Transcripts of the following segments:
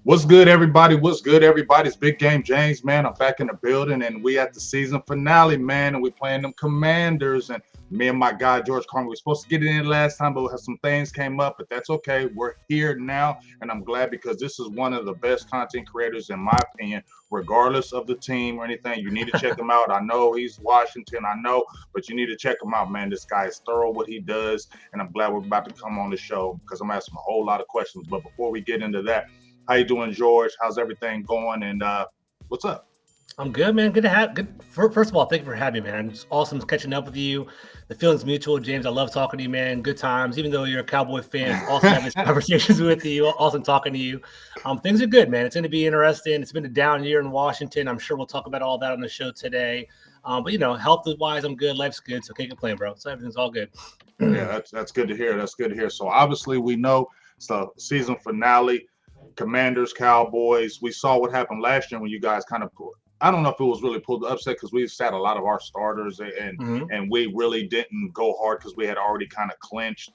What's good, everybody? What's good, everybody? It's Big Game James, man. I'm back in the building, and we at the season finale, man, and we playing them Commanders. And me and my guy, George Carmi, we were supposed to get it in last time, but some things came up, but that's okay. We're here now, and I'm glad because this is one of the best content creators, in my opinion, regardless of the team or anything. You need to check him out. I know he's Washington, I know, but you need to check him out, man. This guy is thorough what he does, and I'm glad we're about to come on the show because I'm asking a whole lot of questions. But before we get into that, how you doing, George? How's everything going? And what's up? I'm good, man. Good to have. Good. First of all, thank you for having me, man. It's awesome catching up with you. The feeling's mutual, James. I love talking to you, man. Good times. Even though you're a Cowboy fan, it's awesome having these conversations with you. Awesome talking to you. Things are good, man. It's going to be interesting. It's been a down year in Washington. I'm sure we'll talk about all that on the show today. But health-wise, I'm good. Life's good, so can't complain, bro. So everything's all good. Yeah, that's good to hear. That's good to hear. So obviously, we know it's the season finale. Commanders, Cowboys. We saw what happened last year when you guys kind of pulled. I don't know if it was really pulled the upset because we sat a lot of our starters and we really didn't go hard because we had already kind of clinched.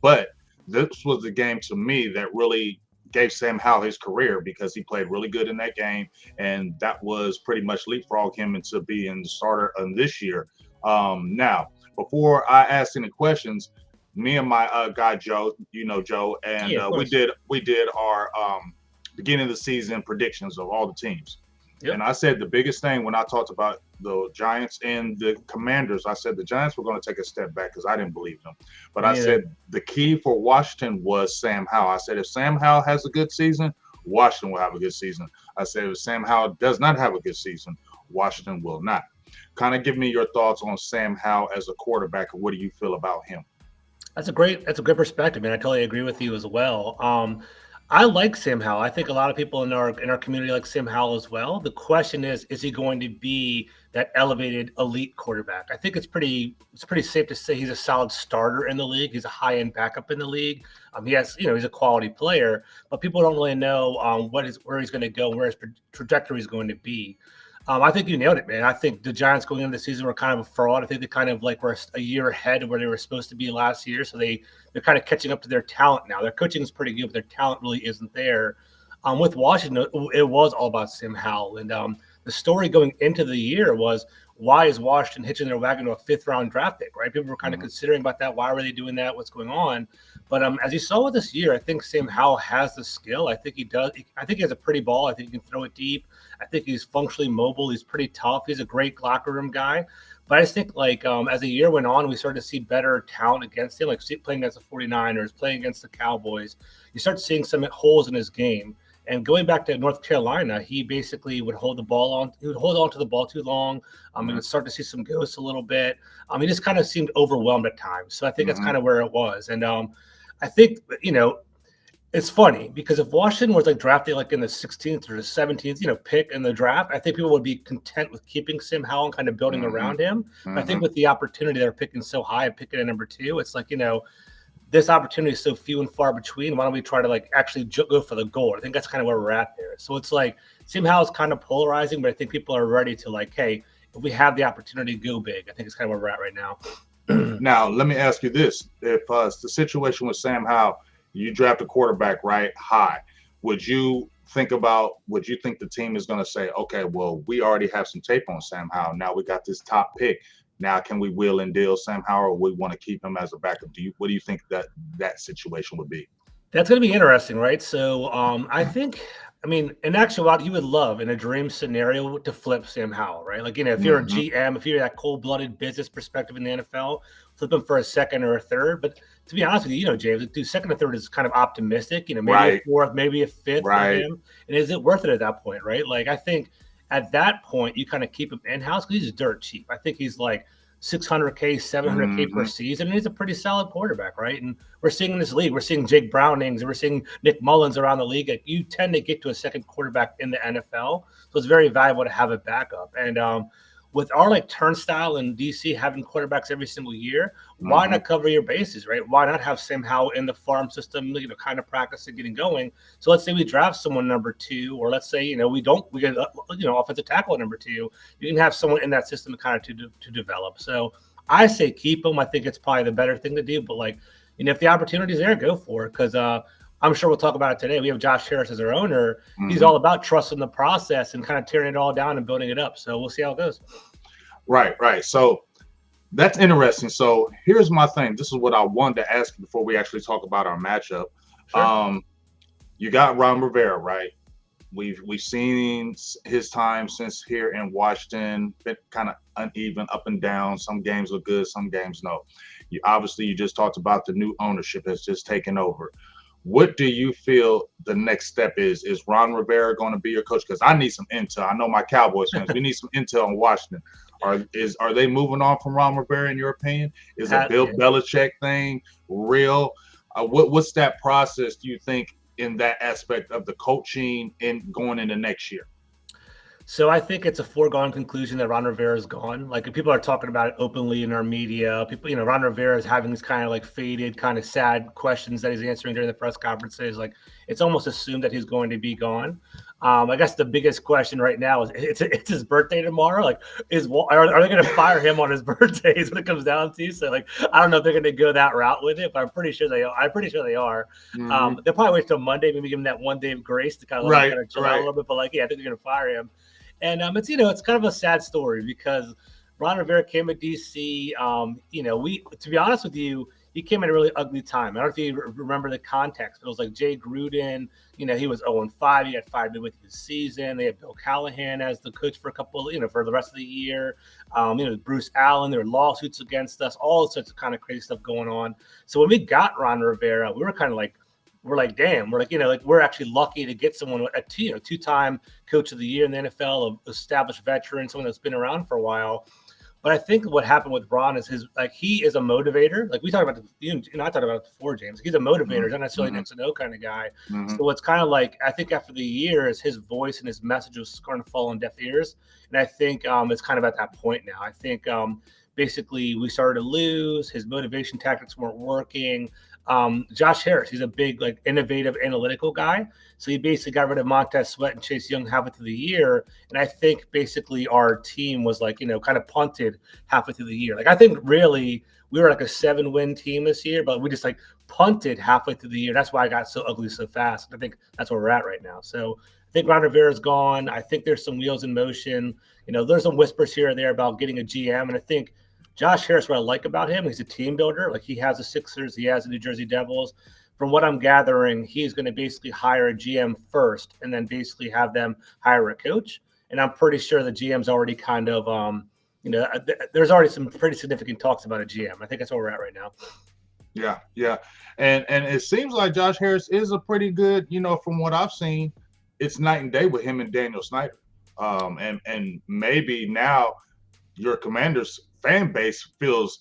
But this was the game to me that really gave Sam Howell his career because he played really good in that game, and that was pretty much leapfrog him into being the starter this year. Now, before I ask any questions, me and my guy Joe, Joe, and we did our beginning of the season predictions of all the teams. Yep. And I said the biggest thing when I talked about the Giants and the Commanders, I said the Giants were going to take a step back because I didn't believe them. But I said the key for Washington was Sam Howell. I said if Sam Howell has a good season, Washington will have a good season. I said if Sam Howell does not have a good season, Washington will not. Kind of give me your thoughts on Sam Howell as a quarterback, and what do you feel about him? That's a great perspective, man. I totally agree with you as well. I like Sam Howell. I think a lot of people in our community like Sam Howell as well. The question is he going to be that elevated elite quarterback? I think it's pretty safe to say he's a solid starter in the league. He's a high end backup in the league. He's a quality player, but people don't really know where he's going to go, where his trajectory is going to be. I think you nailed it, man. I think the Giants going into the season were kind of a fraud. I think they kind of were a year ahead of where they were supposed to be last year. So they're kind of catching up to their talent now. Their coaching is pretty good, but their talent really isn't there. With Washington, it was all about Sam Howell. And the story going into the year was, why is Washington hitching their wagon to a 5th-round draft pick, right? People were kind of considering about that. Why were they doing that? What's going on? But as you saw with this year, I think Sam Howell has the skill. I think he does. I think he has a pretty ball. I think he can throw it deep. I think he's functionally mobile. He's pretty tough. He's a great locker room guy. But I just think, as the year went on, we started to see better talent against him, playing against the 49ers, playing against the Cowboys. You start seeing some holes in his game. And going back to North Carolina, he basically would hold on to the ball too long. He would start to see some ghosts a little bit. He just kind of seemed overwhelmed at times. So I think that's kind of where it was. And I think, it's funny because if Washington was drafted in the 16th or the 17th, pick in the draft, I think people would be content with keeping Sam Howell and kind of building around him. I think with the opportunity they're picking so high and picking at number 2, it's this opportunity is so few and far between. Why don't we try to actually go for the goal? I think that's kind of where we're at there. So it's Sam Howell's kind of polarizing, but I think people are ready to hey, if we have the opportunity, go big. I think it's kind of where we're at right now. Now, let me ask you this. If it's the situation with Sam Howell, you draft a quarterback high, would you think the team is going to say, okay, well, we already have some tape on Sam Howell. Now we got this top pick. Now, can we wheel and deal Sam Howell, or we want to keep him as a backup? What do you think that situation would be? That's going to be interesting, right? So I think, in actuality, you would love in a dream scenario to flip Sam Howell, right? If you're a GM, if you're that cold-blooded business perspective in the NFL, flip him for a second or a third. But to be honest with you, James, do second or third is kind of optimistic. Maybe a fourth, maybe a fifth for him. And is it worth it at that point, right? I think at that point, you kind of keep him in-house because he's dirt cheap. I think he's $600K, $700K per season, and he's a pretty solid quarterback, right? And we're seeing in this league, we're seeing Jake Brownings, and we're seeing Nick Mullins around the league. You tend to get to a second quarterback in the NFL, so it's very valuable to have a backup. And with our like turnstile in DC having quarterbacks every single year, why Mm-hmm. not cover your bases, right? Why not have Sam Howell in the farm system, kind of practicing, getting going? So let's say we draft someone number 2, or let's say, we get, offensive tackle at number 2. You can have someone in that system kind of to develop. So I say keep him. I think it's probably the better thing to do. But if the opportunity's there, go for it. Because I'm sure we'll talk about it today. We have Josh Harris as our owner. Mm-hmm. He's all about trusting the process and kind of tearing it all down and building it up. So we'll see how it goes. Right. So that's interesting. So here's my thing. This is what I wanted to ask before we actually talk about our matchup. Sure. You got Ron Rivera, right? We've seen his time since here in Washington, been kind of uneven, up and down. Some games look good, some games no. You just talked about the new ownership has just taken over. What do you feel the next step is? Is Ron Rivera going to be your coach? Because I need some intel. I know my Cowboys fans. We need some intel on Washington. Are they moving on from Ron Rivera in your opinion? Is a Bill Belichick thing real? What's that process? Do you think in that aspect of the coaching and going into next year? So I think it's a foregone conclusion that Ron Rivera is gone. Like if people are talking about it openly in our media, people, Ron Rivera is having these kind of like faded, kind of sad questions that he's answering during the press conferences. Like it's almost assumed that he's going to be gone. I guess the biggest question right now is it's his birthday tomorrow. Like are they going to fire him on his birthday is what it comes down to. So like, I don't know if they're going to go that route with it, but I'm pretty sure they are. Mm-hmm. They'll probably wait till Monday, maybe give him that one day of grace to kind of let him kind of chill out a little bit. But I think they're going to fire him. And it's kind of a sad story because Ron Rivera came at DC. To be honest with you, he came at a really ugly time. I don't know if you remember the context, but it was like Jay Gruden. He was 0-5. He had 5 midway through the season. They had Bill Callahan as the coach for a couple, for the rest of the year. Bruce Allen. There were lawsuits against us. All sorts of kind of crazy stuff going on. So when we got Ron Rivera, we were kind of like, damn, we're actually lucky to get someone, a 2-time coach of the year in the NFL, an established veteran, someone that's been around for a while. But I think what happened with Ron is he is a motivator. Like we talked about, I talked about it before, James. He's a motivator, mm-hmm. not necessarily an X and O kind of guy. Mm-hmm. So it's kind of like, I think after the years, his voice and his message was starting to fall on deaf ears. And I think it's kind of at that point now. I think basically we started to lose. His motivation tactics weren't working. Josh Harris, he's a big, innovative, analytical guy. So he basically got rid of Montez Sweat and Chase Young halfway through the year. And I think basically our team was kind of punted halfway through the year. I think really we were a 7-win team this year, but we just punted halfway through the year. That's why I got so ugly so fast. I think that's where we're at right now. So I think Ron Rivera's gone. I think there's some wheels in motion. There's some whispers here or there about getting a GM. And I think Josh Harris, what I like about him, he's a team builder. He has the Sixers, he has the New Jersey Devils. From what I'm gathering, he's going to basically hire a GM first and then basically have them hire a coach. And I'm pretty sure the GM's already kind of, there's already some pretty significant talks about a GM. I think that's where we're at right now. Yeah. And it seems like Josh Harris is a pretty good, from what I've seen, it's night and day with him and Daniel Snyder. And maybe now your Commanders fan base feels,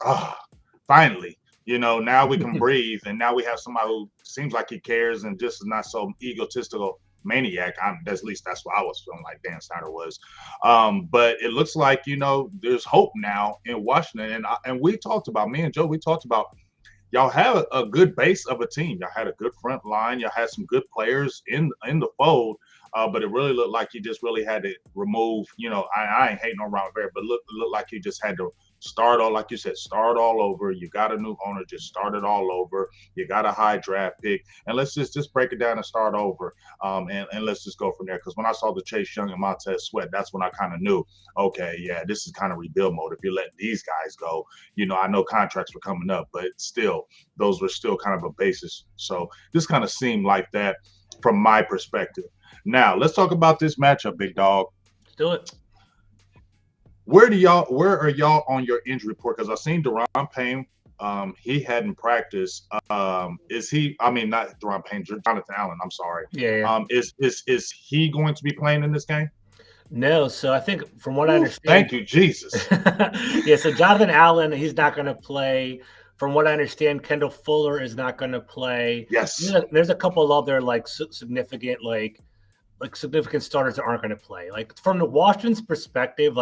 finally, now we can breathe, and now we have somebody who seems like he cares and just is not so egotistical maniac. At least that's what I was feeling like Dan Snyder was. But it looks like there's hope now in Washington, and we talked about, me and Joe, we talked about y'all have a good base of a team. Y'all had a good front line. Y'all had some good players in the fold. But it really looked like you just really had to remove, I ain't hating on Ron Rivera, but looked like you just had to start all, like you said, start all over. You got a new owner, just start it all over. You got a high draft pick, and let's just break it down and start over. And let's just go from there. Because when I saw the Chase Young and Montez Sweat, that's when I kind of knew, okay, yeah, this is kind of rebuild mode. If you let these guys go, I know contracts were coming up, but still, those were still kind of a basis. So this kind of seemed like that from my perspective. Now, let's talk about this matchup, big dog. Let's do it. Where are y'all on your injury report? Because I've seen Deron Payne. He hadn't practiced. Is he? I mean, not Deron Payne, Jonathan Allen. I'm sorry. Yeah. Is he going to be playing in this game? No. So I think from what I understand. Thank you, Jesus. Yeah. So Jonathan Allen, he's not going to play. From what I understand, Kendall Fuller is not going to play. Yes. There's a couple other significant significant starters that aren't going to play. From the Washington's perspective,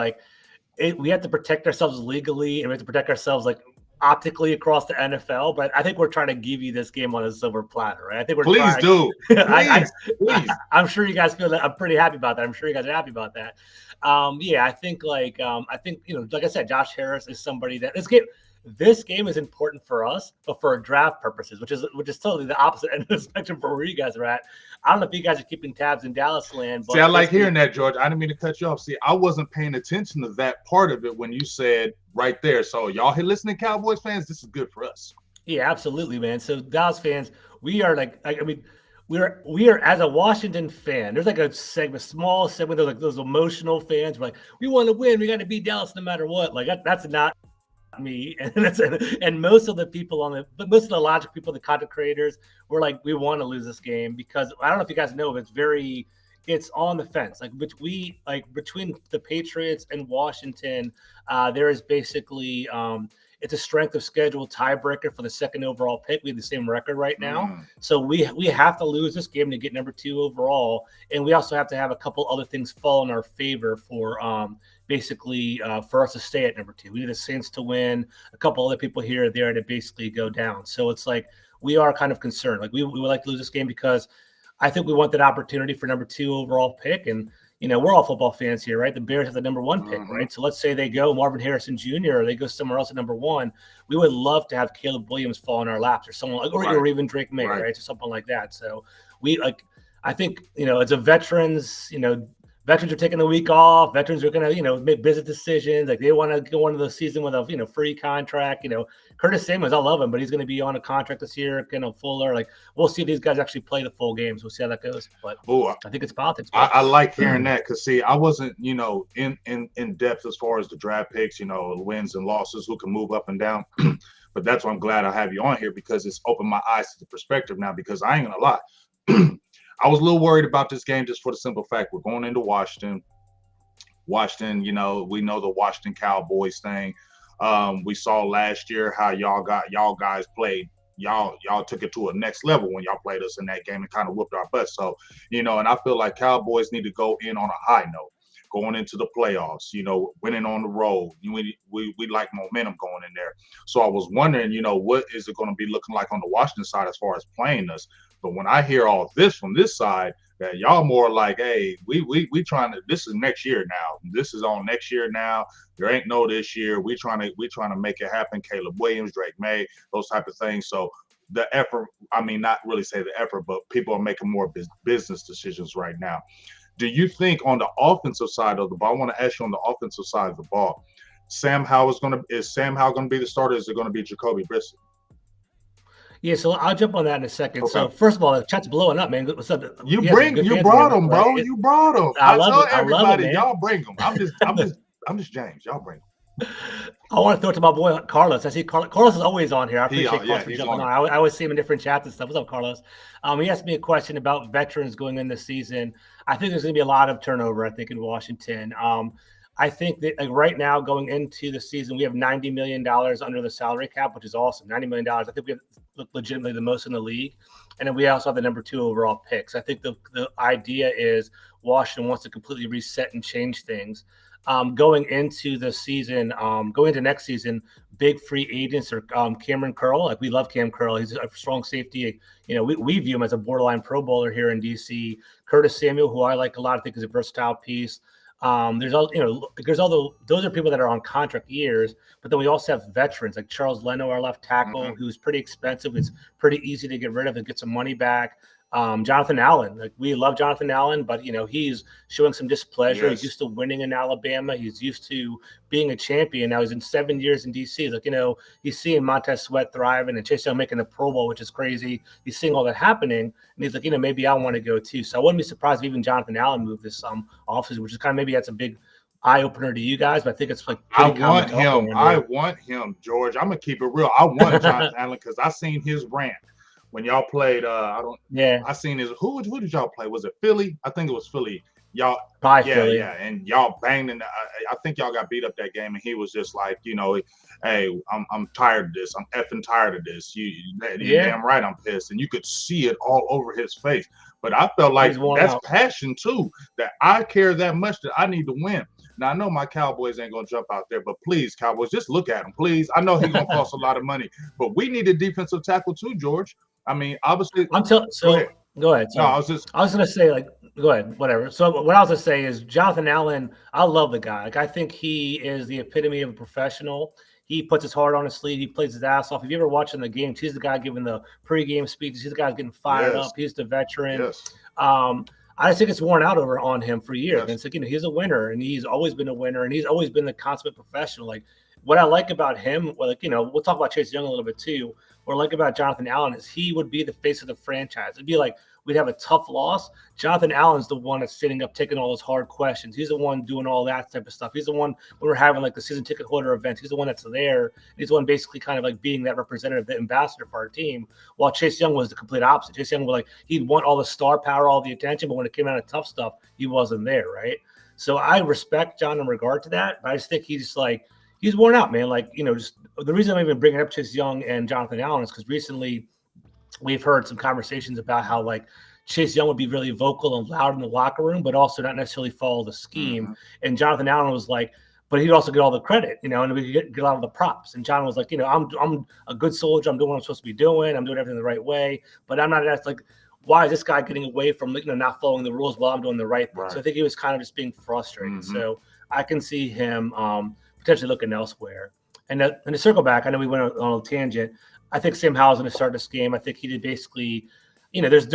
we have to protect ourselves legally, and we have to protect ourselves like optically across the NFL. But I think we're trying to give you this game on a silver platter, right? I think we're Please trying. do. Please, please. I'm sure you guys feel that. I'm pretty happy about that. I'm sure you guys are happy about that. Yeah, I think like I said, Josh Harris is somebody that this game is important for us, but for draft purposes, which is totally the opposite end of the spectrum for where you guys are at. I don't know if you guys are keeping tabs in Dallas land. But See, I like hearing that, George. I didn't mean to cut you off. See, I wasn't paying attention to that part of it when you said right there. So y'all here listening, Cowboys fans, this is good for us. Yeah, absolutely, man. So Dallas fans, we are we are as a Washington fan. There's like a small segment of like those emotional fans. We're like, we want to win. We got to beat Dallas no matter what. Like that's not me, and most of the people most of the logic people, the content creators, were like, we want to lose this game because I don't know if you guys know, but it's on the fence. Like between the Patriots and Washington, there is basically it's a strength of schedule tiebreaker for the second overall pick. We have the same record right now, so we have to lose this game to get number 2 overall, and we also have to have a couple other things fall in our favor for for us to stay at number 2. We need the Saints to win, a couple other people here or there to basically go down. So it's like we are kind of concerned. Like we would like to lose this game because I think we want that opportunity for number 2 overall pick. And, we're all football fans here, right? The Bears have the number 1 pick, right? So let's say they go Marvin Harrison Jr. or they go somewhere else at number 1. We would love to have Caleb Williams fall in our laps or someone like, or even Drake May, right? Or something like that. So I think, as a veterans, veterans are taking the week off. Veterans are going to, make business decisions. Like they want to go into the season with a, free contract. Curtis Samuels, I love him, but he's going to be on a contract this year. Fuller. Like we'll see if these guys actually play the full games. We'll see how that goes. But I think it's politics. I like hearing that because see, I wasn't, in depth as far as the draft picks, wins and losses, who can move up and down. But that's why I'm glad I have you on here because it's opened my eyes to the perspective now. Because I ain't gonna lie. I was a little worried about this game just for the simple fact we're going into Washington. Washington, we know the Washington Cowboys thing. We saw last year how y'all guys played. Y'all took it to a next level when y'all played us in that game and kind of whooped our butts. So, and I feel like Cowboys need to go in on a high note going into the playoffs, winning on the road. We like momentum going in there. So I was wondering, what is it going to be looking like on the Washington side as far as playing us? But when I hear all this from this side, that y'all more like, hey, we trying to. This is next year now. This is on next year now. There ain't no this year. We trying to make it happen. Caleb Williams, Drake May, those type of things. So the effort. I mean, not really say the effort, but people are making more business decisions right now. Do you think on the offensive side of the ball? I want to ask you on the offensive side of the ball. Is Sam Howell going to be the starter? Or is it going to be Jacoby Brissett? Yeah, so I'll jump on that in a second. Okay. So first of all, the chat's blowing up, man. What's up? You brought them, bro. You brought them. I tell everybody, y'all bring them. I'm just James. Y'all bring them. I want to throw it to my boy Carlos. I see Carlos is always on here. I appreciate Carlos for jumping on. I always see him in different chats and stuff. What's up, Carlos? He asked me a question about veterans going in this season. I think there's going to be a lot of turnover, I think, in Washington. I think that right now going into the season, we have $90 million under the salary cap, which is awesome. $90 million. I think we have legitimately the most in the league. And then we also have the number 2 overall picks. I think the idea is Washington wants to completely reset and change things. Going into the season, going into next season, big free agents are Cameron Curl. Like we love Cam Curl. He's a strong safety. We view him as a borderline Pro Bowler here in DC. Curtis Samuel, who I like a lot, I think is a versatile piece. Those are people that are on contract years, but then we also have veterans like Charles Leno, our left tackle, who's pretty expensive. It's pretty easy to get rid of and get some money back. Jonathan Allen, like we love Jonathan Allen, but he's showing some displeasure. Yes. He's used to winning in Alabama. He's used to being a champion. Now he's in 7 years in DC. Like, he's seeing Montez Sweat thriving and Chase Young making the Pro Bowl, which is crazy. He's seeing all that happening, and he's like, maybe I want to go too. So I wouldn't be surprised if even Jonathan Allen moved this offseason, which is kind of maybe that's a big eye opener to you guys, but I think it's like I want him, George. I'm gonna keep it real. I want Jonathan Allen because I seen his rant. When y'all played, I seen his. Who did y'all play? Was it Philly? I think it was Philly. Y'all, Philly. and y'all banged. I think y'all got beat up that game, and he was just like, hey, I'm tired of this. I'm effing tired of this. You damn right, I'm pissed, and you could see it all over his face. But I felt like that's passion too. That I care that much that I need to win. Now I know my Cowboys ain't gonna jump out there, but please, Cowboys, just look at him, please. I know he's gonna cost a lot of money, but we need a defensive tackle too, George. I mean, obviously, I'm telling. go ahead. So go ahead. No, I Sorry, was just I was gonna say like, go ahead, whatever. So what I was gonna say is Jonathan Allen. I love the guy. Like I think he is the epitome of a professional. He puts his heart on his sleeve. He plays his ass off. If you ever watching the games, he's the guy giving the pregame speeches. He's the guy getting fired yes, up. He's the veteran. yes, I just think it's worn out over on him for years. And yes. it's like, he's a winner and he's always been a winner and he's always been the consummate professional. Like what I like about him, well, like, we'll talk about Chase Young a little bit too. What I like about Jonathan Allen is he would be the face of the franchise. It'd be like we'd have a tough loss. Jonathan Allen's the one that's sitting up, taking all those hard questions. He's the one doing all that type of stuff. He's the one when we're having like the season ticket holder events. He's the one that's there. He's the one basically kind of like being that representative, the ambassador for our team. While Chase Young was the complete opposite. Chase Young was like, he'd want all the star power, all the attention, but when it came out of tough stuff, he wasn't there, right? So I respect John in regard to that, but I just think he's worn out, man. Like, just the reason I'm even bringing up Chase Young and Jonathan Allen is because recently we've heard some conversations about how like Chase Young would be really vocal and loud in the locker room, but also not necessarily follow the scheme. Mm-hmm. And Jonathan Allen was like, but he'd also get all the credit, and we could get a lot of the props. And John was like, I'm a good soldier. I'm doing what I'm supposed to be doing. I'm doing everything the right way, but I'm not like, why is this guy getting away from not following the rules while I'm doing the right thing? Right. So I think he was kind of just being frustrated. Mm-hmm. So I can see him potentially looking elsewhere. And to circle back, I know we went on a tangent. I think Sam Howell's going to start this game. I think he did basically, there's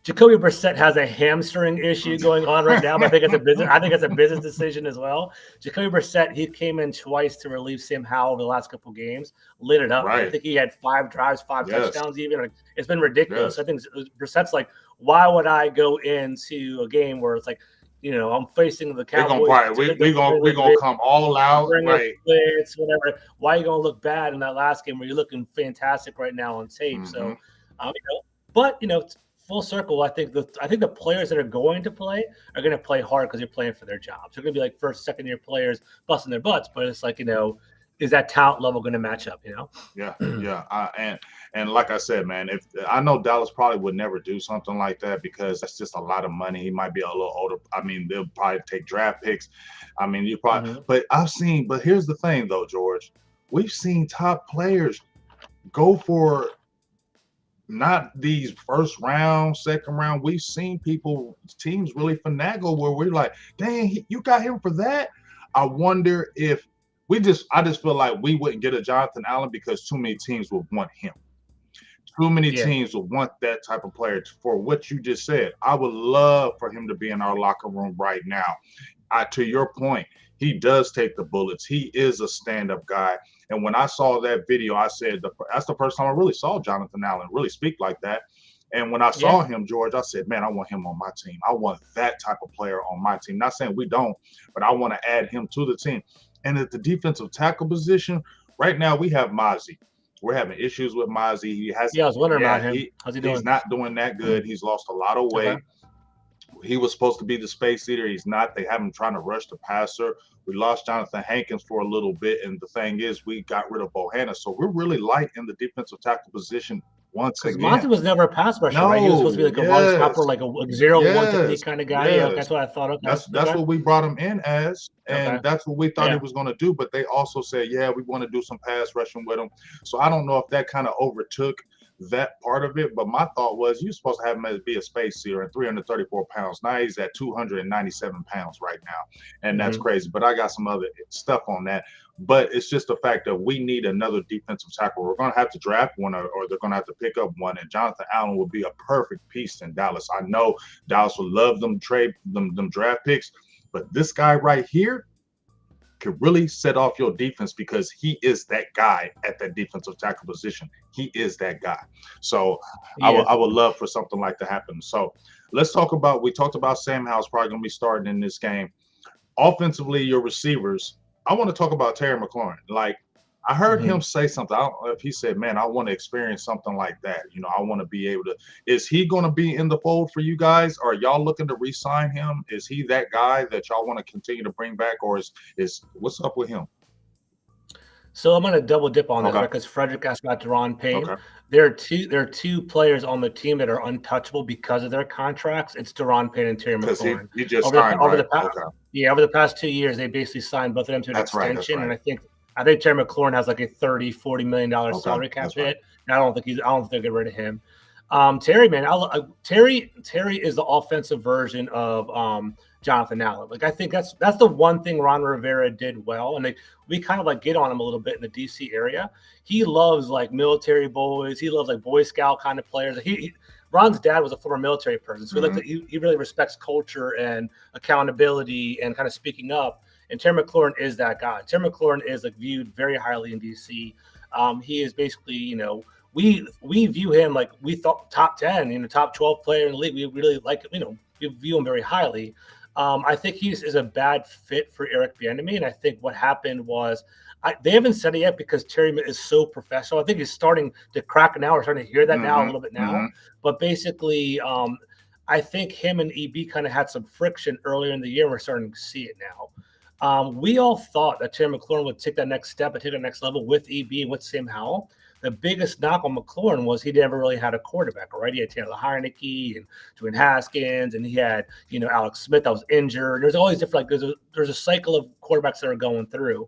Jacoby Brissett has a hamstring issue going on right now, but I think it's a business decision as well. Jacoby Brissett, he came in twice to relieve Sam Howell over the last couple of games, lit it up. Right. I think he had 5 drives, 5 Yes. touchdowns even. Like, it's been ridiculous. Yes. I think Brissett's like, why would I go into a game where it's like, I'm facing the Cowboys. We're gonna come all out, right? Blitz, whatever. Why are you gonna look bad in that last game where you're looking fantastic right now on tape? Mm-hmm. So, but full circle. I think the players that are going to play are going to play hard because they're playing for their jobs. They're going to be like first, second year players busting their butts, but it's like is that talent level going to match up? Yeah, yeah. And like I said, man, if I know Dallas probably would never do something like that because that's just a lot of money. He might be a little older. I mean, they'll probably take draft picks. I mean, you probably. Mm-hmm. But here's the thing, though, George. We've seen top players go for not these first round, second round. We've seen teams really finagle where we're like, dang, you got him for that. I wonder if I just feel like we wouldn't get a Jonathan Allen because too many teams would want him. Too many teams would want that type of player for what you just said. I would love for him to be in our locker room right now. To your point, he does take the bullets. He is a stand-up guy. And when I saw that video, I said that's the first time I really saw Jonathan Allen really speak like that. And when I saw him, George, I said, man, I want him on my team. I want that type of player on my team. Not saying we don't, but I want to add him to the team. And at the defensive tackle position, right now we have Mozzie. We're having issues with Mozzie. I was wondering about him. How's he doing? He's not doing that good. He's lost a lot of weight. Okay. He was supposed to be the space eater. He's not. They have him trying to rush the passer. We lost Jonathan Hankins for a little bit. And the thing is, we got rid of Bohanna. So we're really light in the defensive tackle position once again. Mozzie was never a pass rusher, right? He was supposed to be like a run stopper, like a 0-1 technique kind of guy. Yeah, that's what I thought. Okay. That's what we brought him in as. And that's what we thought he was going to do. But they also said, we want to do some pass rushing with him. So I don't know if that kind of overtook that part of it, but my thought was you're supposed to have him as be a space seater at 334 pounds. Now he's at 297 pounds right now, and that's crazy. But I got some other stuff on that. But it's just the fact that we need another defensive tackle. We're going to have to draft one, or they're going to have to pick up one. And Jonathan Allen would be a perfect piece in Dallas. I know Dallas would love them draft picks, but this guy right here could really set off your defense because he is that guy at that defensive tackle position. He is that guy. So I would love for something like that to happen. So let's talk about, we talked about Sam Howell's probably going to be starting in this game. Offensively, your receivers, I want to talk about Terry McLaurin. Like, I heard him say something. I don't know if he said, man, I want to experience something like that. I want to be able to. Is he going to be in the fold for you guys? Are y'all looking to re-sign him? Is he that guy that y'all want to continue to bring back? Or is what's up with him? So I'm going to double dip on this, Okay. right? Because Frederick asked about Deron Payne. Okay. There are two players on the team that are untouchable because of their contracts. It's Deron Payne and Terry Because he McLaurin. he just Over the signed, over right? the past Okay. Yeah, over the past 2 years, they basically signed both of them to an That's right. That's extension, and right. I think Terry McLaurin has like a $30-40 million Okay. salary cap That's right. hit. And I don't think they'll get rid of him. Terry, man, Terry is the offensive version of Jonathan Allen. Like I think that's the one thing Ron Rivera did well, and we kind of like get on him a little bit in the DC area. He loves like military boys. He loves like Boy Scout kind of players. Ron's dad was a former military person, so Mm-hmm. he really respects culture and accountability and kind of speaking up. And Terry McLaurin is that guy. Terry McLaurin is like viewed very highly in DC. He is basically, we view him like we thought top 10, top 12 player in the league. We really like, we view him very highly. I think is a bad fit for Eric Bieniemy, and I think what happened was they haven't said it yet because Terry is so professional. I think he's starting to crack now. We're starting to hear that now a Mm-hmm. little bit Mm-hmm. now. But basically, I think him and EB kind of had some friction earlier in the year. And we're starting to see it now. We all thought that Terry McLaurin would take that next step and take that next level with EB and with Sam Howell. The biggest knock on McLaurin was he never really had a quarterback, right? He had Taylor Heineke and Dwayne Haskins, and he had, Alex Smith that was injured. There's always different, like there's a cycle of quarterbacks that are going through.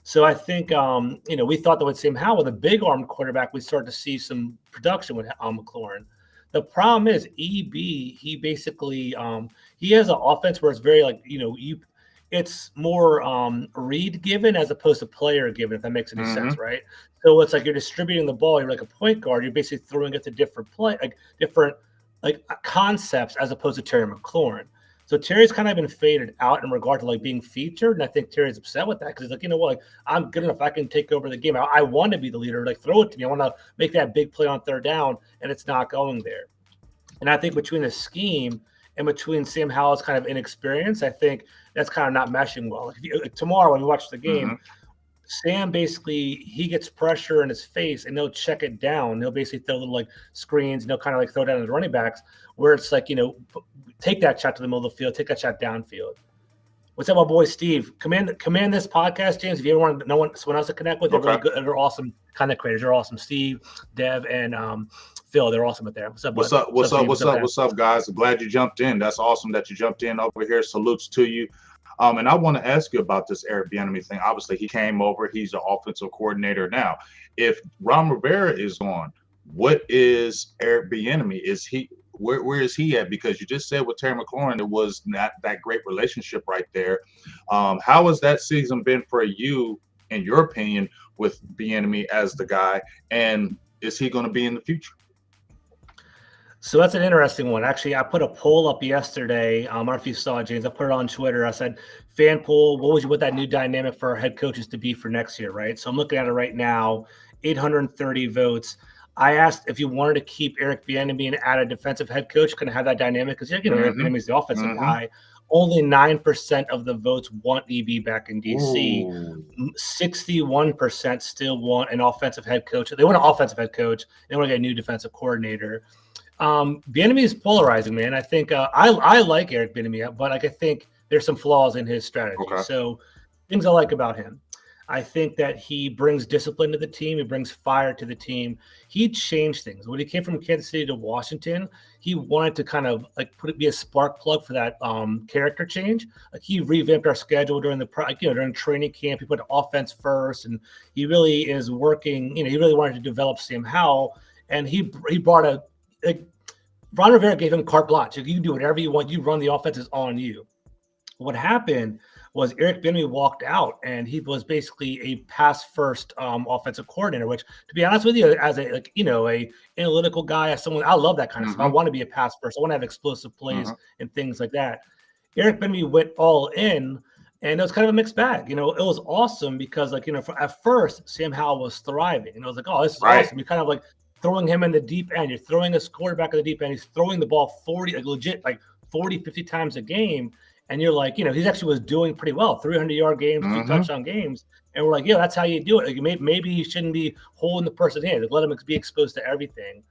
So I think, we thought that with Sam Howell, with a big arm quarterback, we start to see some production with McLaurin. The problem is EB, he basically, he has an offense where it's very like, it's more read given as opposed to player given, if that makes any Mm-hmm. sense, right? So it's like you're distributing the ball. You're like a point guard. You're basically throwing it to different concepts as opposed to Terry McLaurin. So Terry's kind of been faded out in regard to like being featured, and I think Terry's upset with that because he's like, you know what, like, I'm good enough. I can take over the game. I want to be the leader. Like throw it to me. I want to make that big play on third down, and it's not going there. And I think between the scheme and between Sam Howell's kind of inexperience, I think that's kind of not meshing well. Like tomorrow when we watch the Mm-hmm. game, Sam basically he gets pressure in his face and he'll check it down. He'll basically throw little like screens and he'll kind of like throw down his running backs where it's like, take that shot to the middle of the field, take that shot downfield. What's up, my boy Steve? Command this podcast, James. If you ever want someone else to connect with, they're really good. They're awesome content creators. They're awesome. Steve, Dev, and Phil. They're awesome up there. What's up? What's up? What's up, guys? I'm glad you jumped in. That's awesome that you jumped in over here. Salutes to you. And I want to ask you about this Eric Bieniemy thing. Obviously, he came over. He's the offensive coordinator now. If Ron Rivera is gone, what is Eric Bieniemy? Is he where is he at? Because you just said with Terry McLaurin, it was not that great relationship right there. How has that season been for you, in your opinion, with Bieniemy as the guy? And is he going to be in the future? So that's an interesting one. Actually, I put a poll up yesterday. I don't know if you saw it, James. I put it on Twitter. I said, fan poll, what would that new dynamic for our head coaches to be for next year, right? So I'm looking at it right now, 830 votes. I asked if you wanted to keep Eric Bieniemy and add a defensive head coach, kind of have that dynamic, because Eric Bieniemy is the offensive guy. Only 9% of the votes want EB back in DC. Ooh. 61% still want an offensive head coach. They want an offensive head coach. They want to get a new defensive coordinator. Bieniemy is polarizing, man. I think I like Eric Bieniemy, but I think there's some flaws in his strategy. Okay. So things I like about him. I think that he brings discipline to the team. He brings fire to the team. He changed things. When he came from Kansas City to Washington, he wanted to kind of like be a spark plug for that character change. Like he revamped our schedule during during training camp. He put offense first, and he really is working. He really wanted to develop Sam Howell, and he brought Ron Rivera gave him carte blanche. You can do whatever you want. You run the offense is on you. What happened was Eric Bieniemy walked out, and he was basically a pass-first offensive coordinator. Which, to be honest with you, as a analytical guy, as someone I love that kind of stuff. I want to be a pass first. I want to have explosive plays and things like that. Eric Bieniemy went all in, and it was kind of a mixed bag. It was awesome because at first Sam Howell was thriving, and I was like, oh, this is awesome. You kind of like throwing him in the deep end. You're throwing a quarterback in the deep end. He's throwing the ball 40, legit, 40, 50 times a game. And you're like, he actually was doing pretty well, 300-yard games, 2 touchdown games. And we're like, yeah, that's how you do it. Like, maybe you shouldn't be holding the person's hand. Let him be exposed to everything.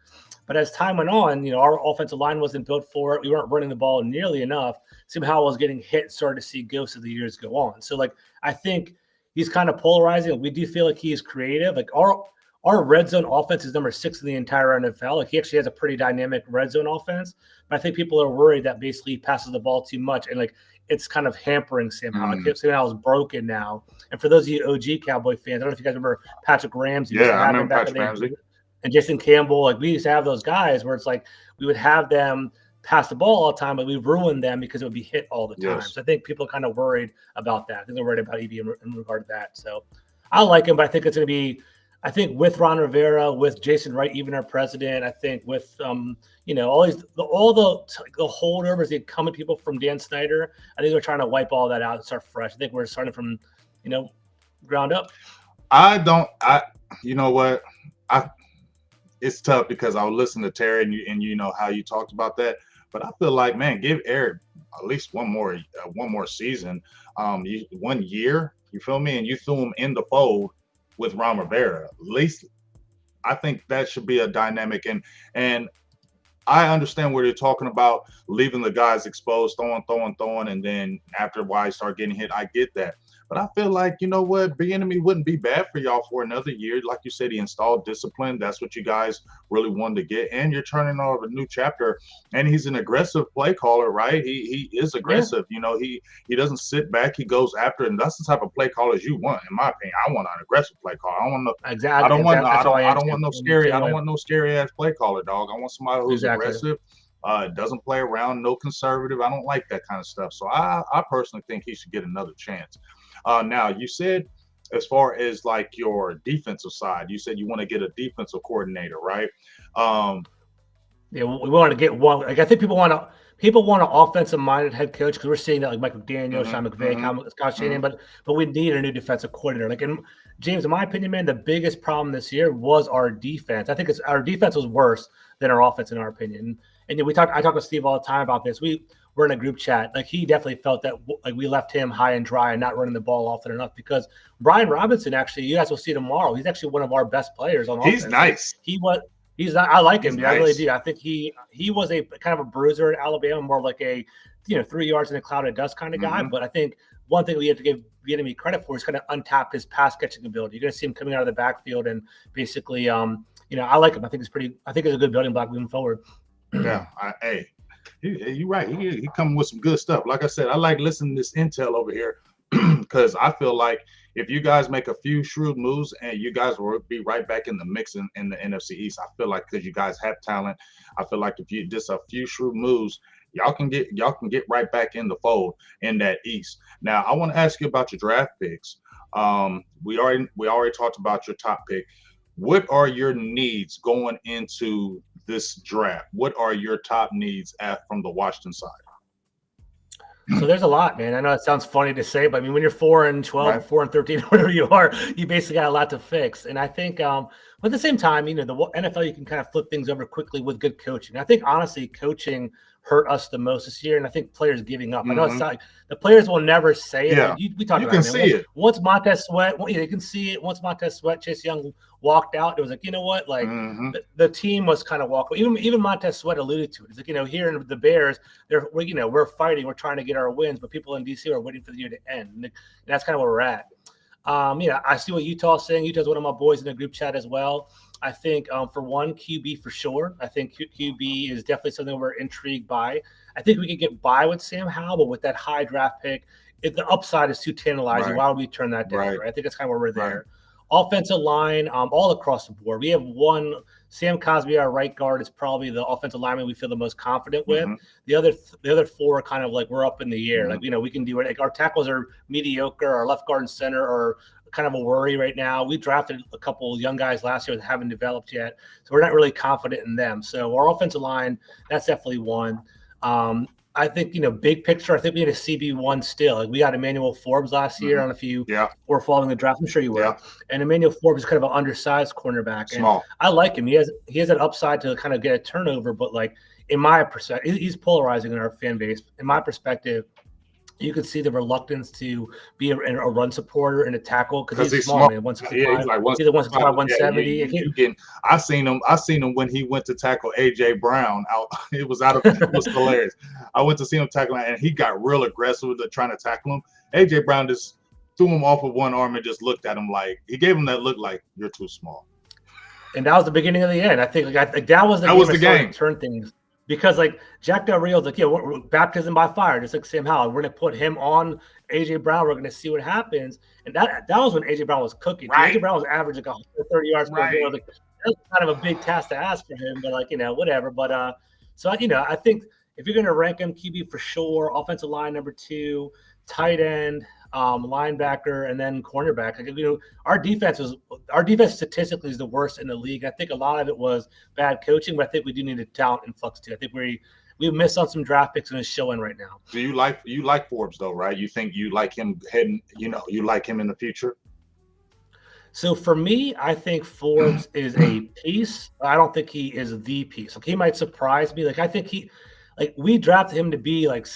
But as time went on, our offensive line wasn't built for it. We weren't running the ball nearly enough. Somehow I was getting hit, started to see ghosts as the years go on. So, I think he's kind of polarizing. We do feel like he's creative. Like our red zone offense is number 6 in the entire NFL. Like he actually has a pretty dynamic red zone offense. But I think people are worried that basically he passes the ball too much and like it's kind of hampering Sam Howell. Like Sam Howell's broken now. And for those of you OG Cowboy fans, I don't know if you guys remember Patrick Ramsey. Yeah, I remember Patrick Ramsey. And Jason Campbell. Like we used to have those guys where it's like we would have them pass the ball all the time, but we ruined them because it would be hit all the time. Yes. So I think people are kind of worried about that. I think they're worried about EB in regard to that. So I like him, but I think it's going to be, I think with Ron Rivera, with Jason Wright, even our president, I think with all the holdovers, the incumbent people from Dan Snyder, I think they're trying to wipe all that out and start fresh. I think we're starting from, ground up. You know what? It's tough because I was listening to Terry and you know how you talked about that. But I feel like, man, give Eric at least one more season, 1 year. You feel me? And you threw him in the fold with Ron Rivera. At least I think that should be a dynamic. And I understand what you're talking about, leaving the guys exposed, throwing, and then after a while you start getting hit. I get that. But I feel like, you know what, Bieniemy wouldn't be bad for y'all for another year. Like you said, he installed discipline. That's what you guys really wanted to get. And you're turning over a new chapter. And he's an aggressive play caller, right? He is aggressive. Yeah. He doesn't sit back. He goes after it. And that's the type of play callers you want, in my opinion. I want an aggressive play caller. I want exactly. I don't want no scary ass play caller, dog. I want somebody who's aggressive. Doesn't play around, no conservative. I don't like that kind of stuff. So I personally think he should get another chance. Now, you said as far as like your defensive side, you said you want to get a defensive coordinator, right? Yeah, we want to get one. Like I think people want an offensive-minded head coach because we're seeing that like Mike McDaniel, Sean McVay, Scott Shanahan, but we need a new defensive coordinator. Like James, in my opinion, man, the biggest problem this year was our defense. I think our defense was worse than our offense, in our opinion. And I talk with Steve all the time about this. We're in a group chat. Like he definitely felt that like we left him high and dry and not running the ball often enough because Brian Robinson, actually, you guys will see tomorrow. He's actually one of our best players on offense. He's nice. He's not. I like him. Dude. Nice. I really do. I think he was a kind of a bruiser at Alabama, more of like a 3 yards in a cloud of dust kind of guy. But I think one thing we have to give Bieniemy credit for is kind of untap his pass catching ability. You're going to see him coming out of the backfield and basically, I like him. I think it's a good building block moving forward. Yeah. You're right. He coming with some good stuff. Like I said, I like listening to this intel over here because I feel like if you guys make a few shrewd moves and you guys will be right back in the mix in the NFC East. I feel like because you guys have talent, I feel like if you just a few shrewd moves, y'all can get right back in the fold in that East. Now, I want to ask you about your draft picks. We already talked about your top pick. What are your needs going into this draft? What are your top needs from the Washington side? So there's a lot, man. I know it sounds funny to say, but I mean, when you're 4-12, right, 4-13, whatever you are, you basically got a lot to fix. And I think, but at the same time, the NFL, you can kind of flip things over quickly with good coaching. I think, honestly, coaching hurt us the most this year, and I think players giving up. I know it's not like the players will never say it. Yeah. We talked about it. See it. Once Montez Sweat, you can see it. Once Montez Sweat, Chase Young walked out, it was like, you know what? Like the team was kind of walking. Even Montez Sweat alluded to it. It's like, here in the Bears, we're fighting, we're trying to get our wins, but people in DC are waiting for the year to end. And that's kind of where we're at. I see what Utah's saying. Utah's one of my boys in the group chat as well. I think for one, QB for sure. I think QB is definitely something we're intrigued by. I think we could get by with Sam Howell, but with that high draft pick, if the upside is too tantalizing, why would we turn that down? Right. I think that's kind of where we're there. Right. Offensive line, all across the board. We have one. Sam Cosby, our right guard, is probably the offensive lineman we feel the most confident with. The other four are kind of like we're up in the air. Like, we can do it. Like our tackles are mediocre. Our left guard and center are kind of a worry right now. We drafted a couple of young guys last year that haven't developed yet, so we're not really confident in them. So our offensive line, that's definitely one. I think, big picture, I think we need a CB1 still. Like we got Emmanuel Forbes last year. I don't know if you were following the draft. I'm sure you were. Yeah. And Emmanuel Forbes is kind of an undersized cornerback. Small. And I like him. He has an upside to kind of get a turnover, but like in my perspective, he's polarizing in our fan base. In my perspective, you could see the reluctance to be a run supporter and a tackle because he's small, man. 165. He's like 165, 170. I seen him when he went to tackle AJ Brown out. It was hilarious. I went to see him tackle and he got real aggressive with trying to tackle him. AJ Brown just threw him off of one arm and just looked at him like he gave him that look like you're too small. And that was the beginning of the end. I think that was the game that turned things. Because like Jack Del Rio's like, yeah, we're baptism by fire, just like Sam Howell. We're gonna put him on AJ Brown. We're gonna see what happens. And that was when AJ Brown was cooking. Right. AJ Brown was averaging like 30 yards per game. Like, that was kind of a big task to ask for him, but like, whatever. But so I think if you're gonna rank him, QB for sure, offensive line number 2, tight end, linebacker, and then cornerback. Like, our defense statistically is the worst in the league. I think a lot of it was bad coaching, but I think we do need a talent influx too. I think we missed on some draft picks and it's showing right now. Do you like Forbes though, right? You think you like him heading? You like him in the future? So for me, I think Forbes is a piece. I don't think he is the piece. Like, he might surprise me. Like, I think we drafted him to be like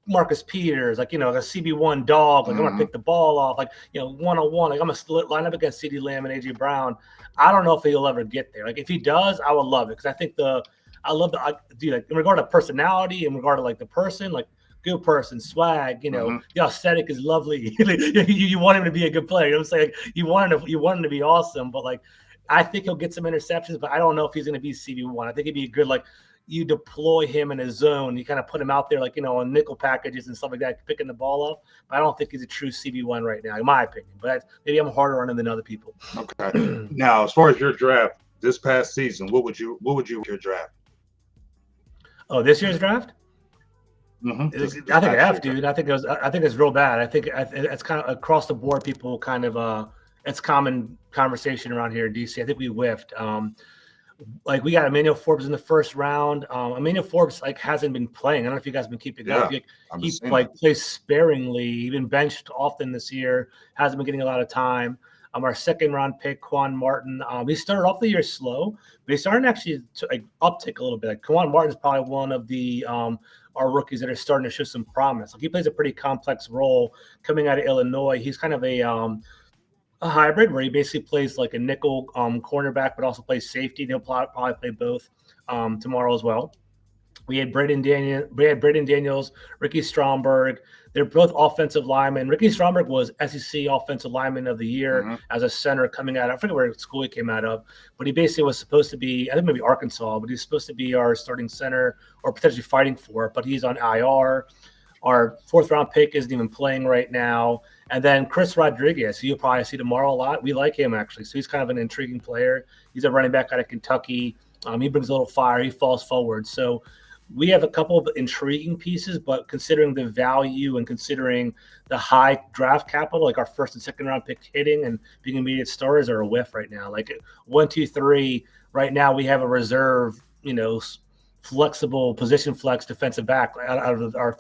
Marcus Peters, like, a CB1 dog, like, I'm gonna pick the ball off, like, one-on-one, like, I'm gonna line up against CeeDee Lamb and AJ Brown. I don't know if he'll ever get there. Like, if he does, I would love it, because I think in regard to personality, in regard to like the person, like, good person, swag, the aesthetic is lovely. you want him to be a good player. You know what I'm saying? You want him to be awesome, but like, I think he'll get some interceptions, but I don't know if he's gonna be CB1. I think he'd be a good, like, you deploy him in a zone, you kind of put him out there, like, on nickel packages and stuff like that, picking the ball up. But I don't think he's a true CB1 right now, in my opinion. But maybe I'm harder on him than other people. Okay. Now, as far as your draft this past season, what would you your draft? Oh, this year's draft? Mm-hmm. I think F, dude. I think it's real bad. I think it's kind of across the board. People kind of it's common conversation around here in DC. I think we whiffed. Like, we got Emmanuel Forbes in the first round. Emmanuel Forbes hasn't been playing. I don't know if you guys have been keeping up. He plays sparingly. He's been benched often this year. Hasn't been getting a lot of time. Our second round pick, Quan Martin. He started off the year slow, but he's starting actually to uptick a little bit. Like, Quan Martin is probably one of the our rookies that are starting to show some promise. Like, he plays a pretty complex role coming out of Illinois. He's kind of a hybrid where he basically plays like a nickel cornerback, but also plays safety. And he'll probably play both tomorrow as well. We had Braden Daniels, Ricky Stromberg. They're both offensive linemen. Ricky Stromberg was SEC Offensive Lineman of the Year as a center coming out. I forget where school he came out of, but he basically was supposed to be, I think maybe Arkansas, but he's supposed to be our starting center or potentially fighting for it, but he's on IR. Our fourth round pick isn't even playing right now. And then Chris Rodriguez, who you'll probably see tomorrow a lot. We like him, actually. So he's kind of an intriguing player. He's a running back out of Kentucky. He brings a little fire. He falls forward. So we have a couple of intriguing pieces, but considering the value and considering the high draft capital, like our first and second round pick hitting and being immediate starters, are a whiff right now. Like 1, 2, 3, right now we have a reserve, flexible position flex defensive back out of our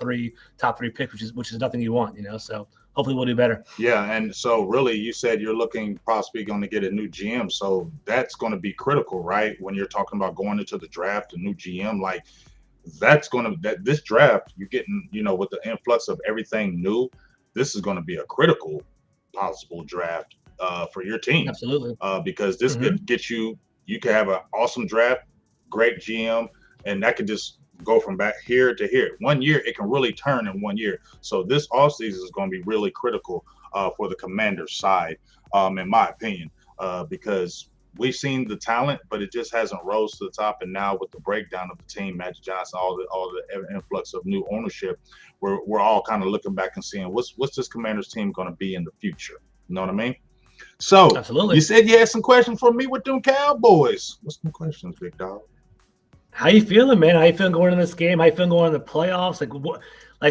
top three picks, which is nothing you want, so hopefully we'll do better. Yeah. And so really, you said you're looking possibly going to get a new GM. So that's going to be critical, right? When you're talking about going into the draft, a new GM, like this draft, you're getting, with the influx of everything new, this is going to be a critical possible draft for your team. Absolutely. Because this could get you could have an awesome draft, great GM, and that could just go from back here to here. 1 year, it can really turn in 1 year. So this offseason is going to be really critical for the Commanders side, in my opinion, because we've seen the talent, but it just hasn't rose to the top. And now with the breakdown of the team, Magic Johnson, all the influx of new ownership, we're all kind of looking back and seeing what's this Commanders team going to be in the future. You know what I mean? So absolutely. You said you had some questions for me with them Cowboys. What's some questions, big dog? How you feeling, man? How you feeling going in this game? How you feeling going in the playoffs?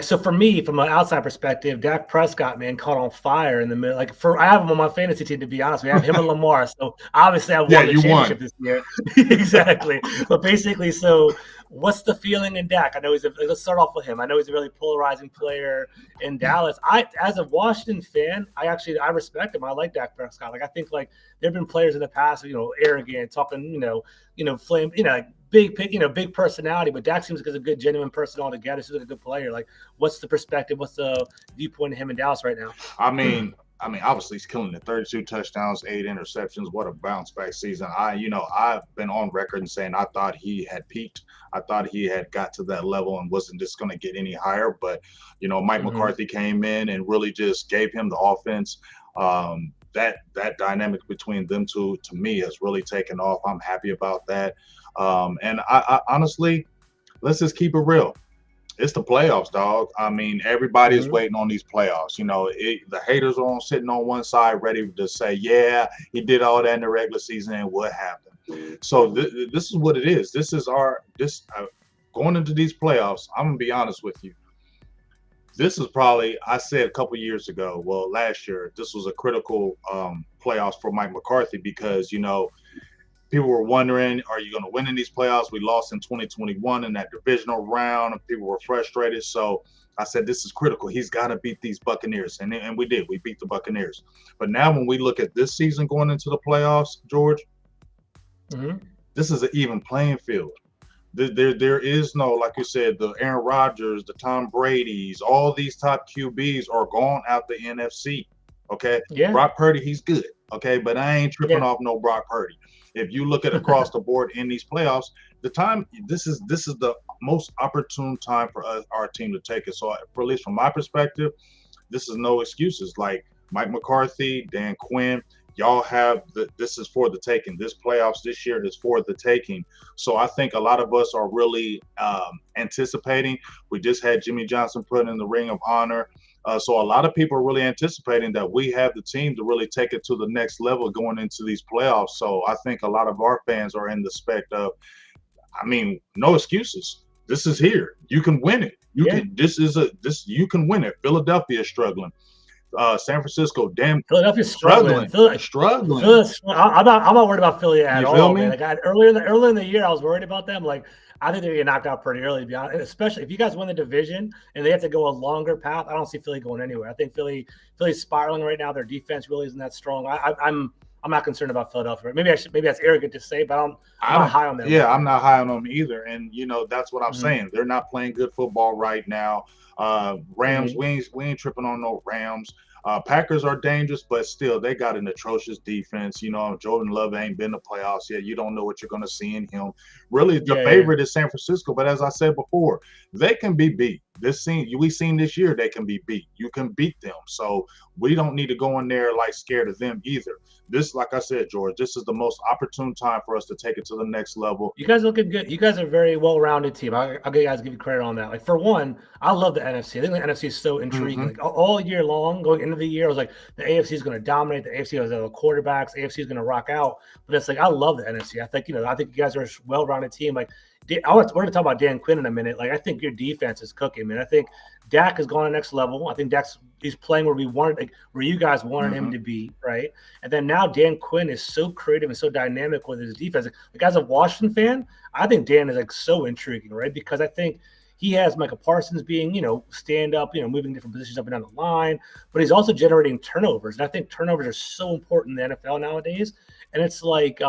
So for me, from an outside perspective, Dak Prescott, man, caught on fire in the middle. I have him on my fantasy team, to be honest. We have him and Lamar. So obviously I won the championship this year. Exactly. But basically, so what's the feeling in Dak? Let's start off with him. I know he's a really polarizing player in Dallas. As a Washington fan, I respect him. I like Dak Prescott. I think there have been players in the past, arrogant, talking, flame, big personality, but Dak seems like a good, genuine person altogether. He's a good player. What's the perspective? What's the viewpoint of him in Dallas right now? I mean, I mean, obviously he's killing it. 32 touchdowns, 8 interceptions. What a bounce back season. I've been on record and saying I thought he had peaked. I thought he had got to that level and wasn't just going to get any higher. But, Mike Hmm. McCarthy came in and really just gave him the offense. That dynamic between them two, to me, has really taken off. I'm happy about that. And I honestly, let's just keep it real. It's the playoffs, dog. I mean, everybody is Hmm. waiting on these playoffs. The haters are on sitting on one side, ready to say, "Yeah, he did all that in the regular season, and what happened?" So this is what it is. This is our this going into these playoffs. I'm gonna be honest with you. This is probably I said a couple years ago. Well, last year, this was a critical playoffs for Mike McCarthy because people were wondering, are you going to win in these playoffs? We lost in 2021 in that divisional round, and people were frustrated. So I said, this is critical. He's got to beat these Buccaneers. And we did. We beat the Buccaneers. But now when we look at this season going into the playoffs, George, Hmm. this is an even playing field. There is no, like you said, the Aaron Rodgers, the Tom Brady's, all these top QBs are gone out the NFC. Okay. Yeah. Brock Purdy, he's good. Okay. But I ain't tripping Yeah. off no Brock Purdy. If you look at across the board in these playoffs, this is the most opportune time for our team to take it. So for at least from my perspective, this is no excuses. Like Mike McCarthy, Dan Quinn, y'all have this is for the taking. This playoffs this year is for the taking. So I think a lot of us are really anticipating. We just had Jimmy Johnson put in the Ring of Honor. So a lot of people are really anticipating that we have the team to really take it to the next level going into these playoffs. So I think a lot of our fans are in the spect of, I mean, no excuses. This is here. You can win it. You Yeah. can. You can win it. Philadelphia is struggling. San Francisco, damn, Philadelphia's struggling. struggling, struggling. I'm not worried about Philly at You feel all, man. me? Like earlier in the year, I was worried about them. Like I think they're gonna get knocked out pretty early, to be honest. And especially if you guys win the division and they have to go a longer path. I don't see Philly going anywhere. I think Philly's spiraling right now. Their defense really isn't that strong. I'm not concerned about Philadelphia. Maybe that's arrogant to say, but I'm I not don't. high on them Yeah, right I'm now. not high on them either. And that's what I'm Hmm. saying. They're not playing good football right now. Rams, Hmm. we ain't tripping on no Rams. Packers are dangerous, but still, they got an atrocious defense. Jordan Love ain't been to playoffs yet. You don't know what you're going to see in him. Really, the Yeah, yeah. favorite is San Francisco, but as I said before, they can be beat. We seen this year they can be beat. You can beat them, so we don't need to go in there like scared of them either. This, like I said, George, this is the most opportune time for us to take it to the next level. You guys looking good. You guys are a very well-rounded team. I'll give you credit on that. Like for one, I love the NFC. I think the NFC is so intriguing. Mm-hmm. Like all year long, going into the year, I was like, the AFC is going to dominate. The AFC has the quarterbacks. The AFC is going to rock out. But it's like I love the NFC. I think you guys are a well-rounded team. Like we're going to talk about Dan Quinn in a minute. Like I think your defense is cooking, man. I think Dak has gone to the next level. I think he's playing where we wanted, like where you guys wanted him Mm-hmm. to be, right? And then now Dan Quinn is so creative and so dynamic with his defense. Like as a Washington fan, I think Dan is like so intriguing, right? Because I think he has Micah Parsons being, stand up, moving different positions up and down the line, but he's also generating turnovers. And I think turnovers are so important in the NFL nowadays. And it's like,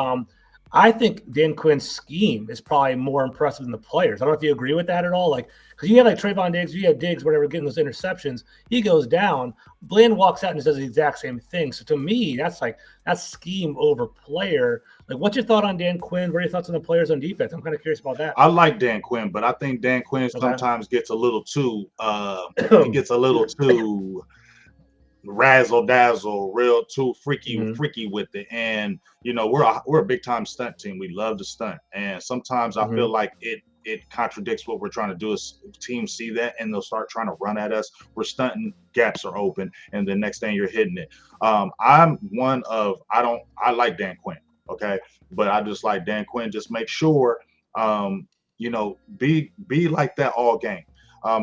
I think Dan Quinn's scheme is probably more impressive than the players. I don't know if you agree with that at all. Like, because you have like Trayvon Diggs, you have Diggs, whatever, getting those interceptions. He goes down. Bland walks out and does the exact same thing. So to me, that's scheme over player. Like, what's your thought on Dan Quinn? What are your thoughts on the players on defense? I'm kind of curious about that. I like Dan Quinn, but I think Dan Quinn Okay. sometimes gets a little too he gets a little too razzle dazzle, real too Mhm. freaky with it. And we're a big time stunt team. We love to stunt, and sometimes I feel Mhm. like it contradicts what we're trying to do. Is teams see that and they'll start trying to run at us. We're stunting, gaps are open, and the next thing you're hitting it. I'm one of I like Dan Quinn, okay, but I just like Dan Quinn. Just make sure, be like that all game.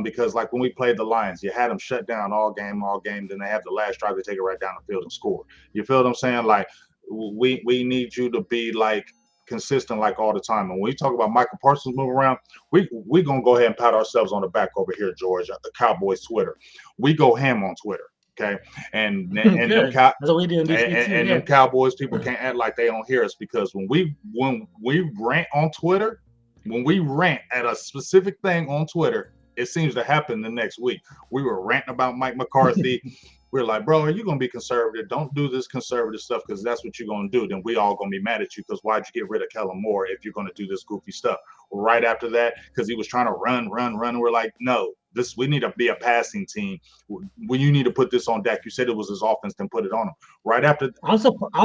Because like when we played the Lions, you had them shut down all game, all game. Then they have the last drive to take it right down the field and score. You feel what I'm saying? Like we need you to be like consistent like all the time. And when we talk about Michael Parsons moving around, we gonna go ahead and pat ourselves on the back over here, George. The Cowboys Twitter, we go ham on Twitter. Okay, and them Good. That's what we do in DC too. and them Yeah. Cowboys people can't act like they don't hear us because when we rant on Twitter, when we rant at a specific thing on Twitter, it seems to happen the next week. We were ranting about Mike McCarthy. we're like, bro, are you going to be conservative? Don't do this conservative stuff because that's what you're going to do. Then we all going to be mad at you because why'd you get rid of Kellen Moore if you're going to do this goofy stuff? Right after that, because he was trying to run. We're like, no, we need to be a passing team. When you need to put this on Dak, you said it was his offense, then put it on him. Right after, I'm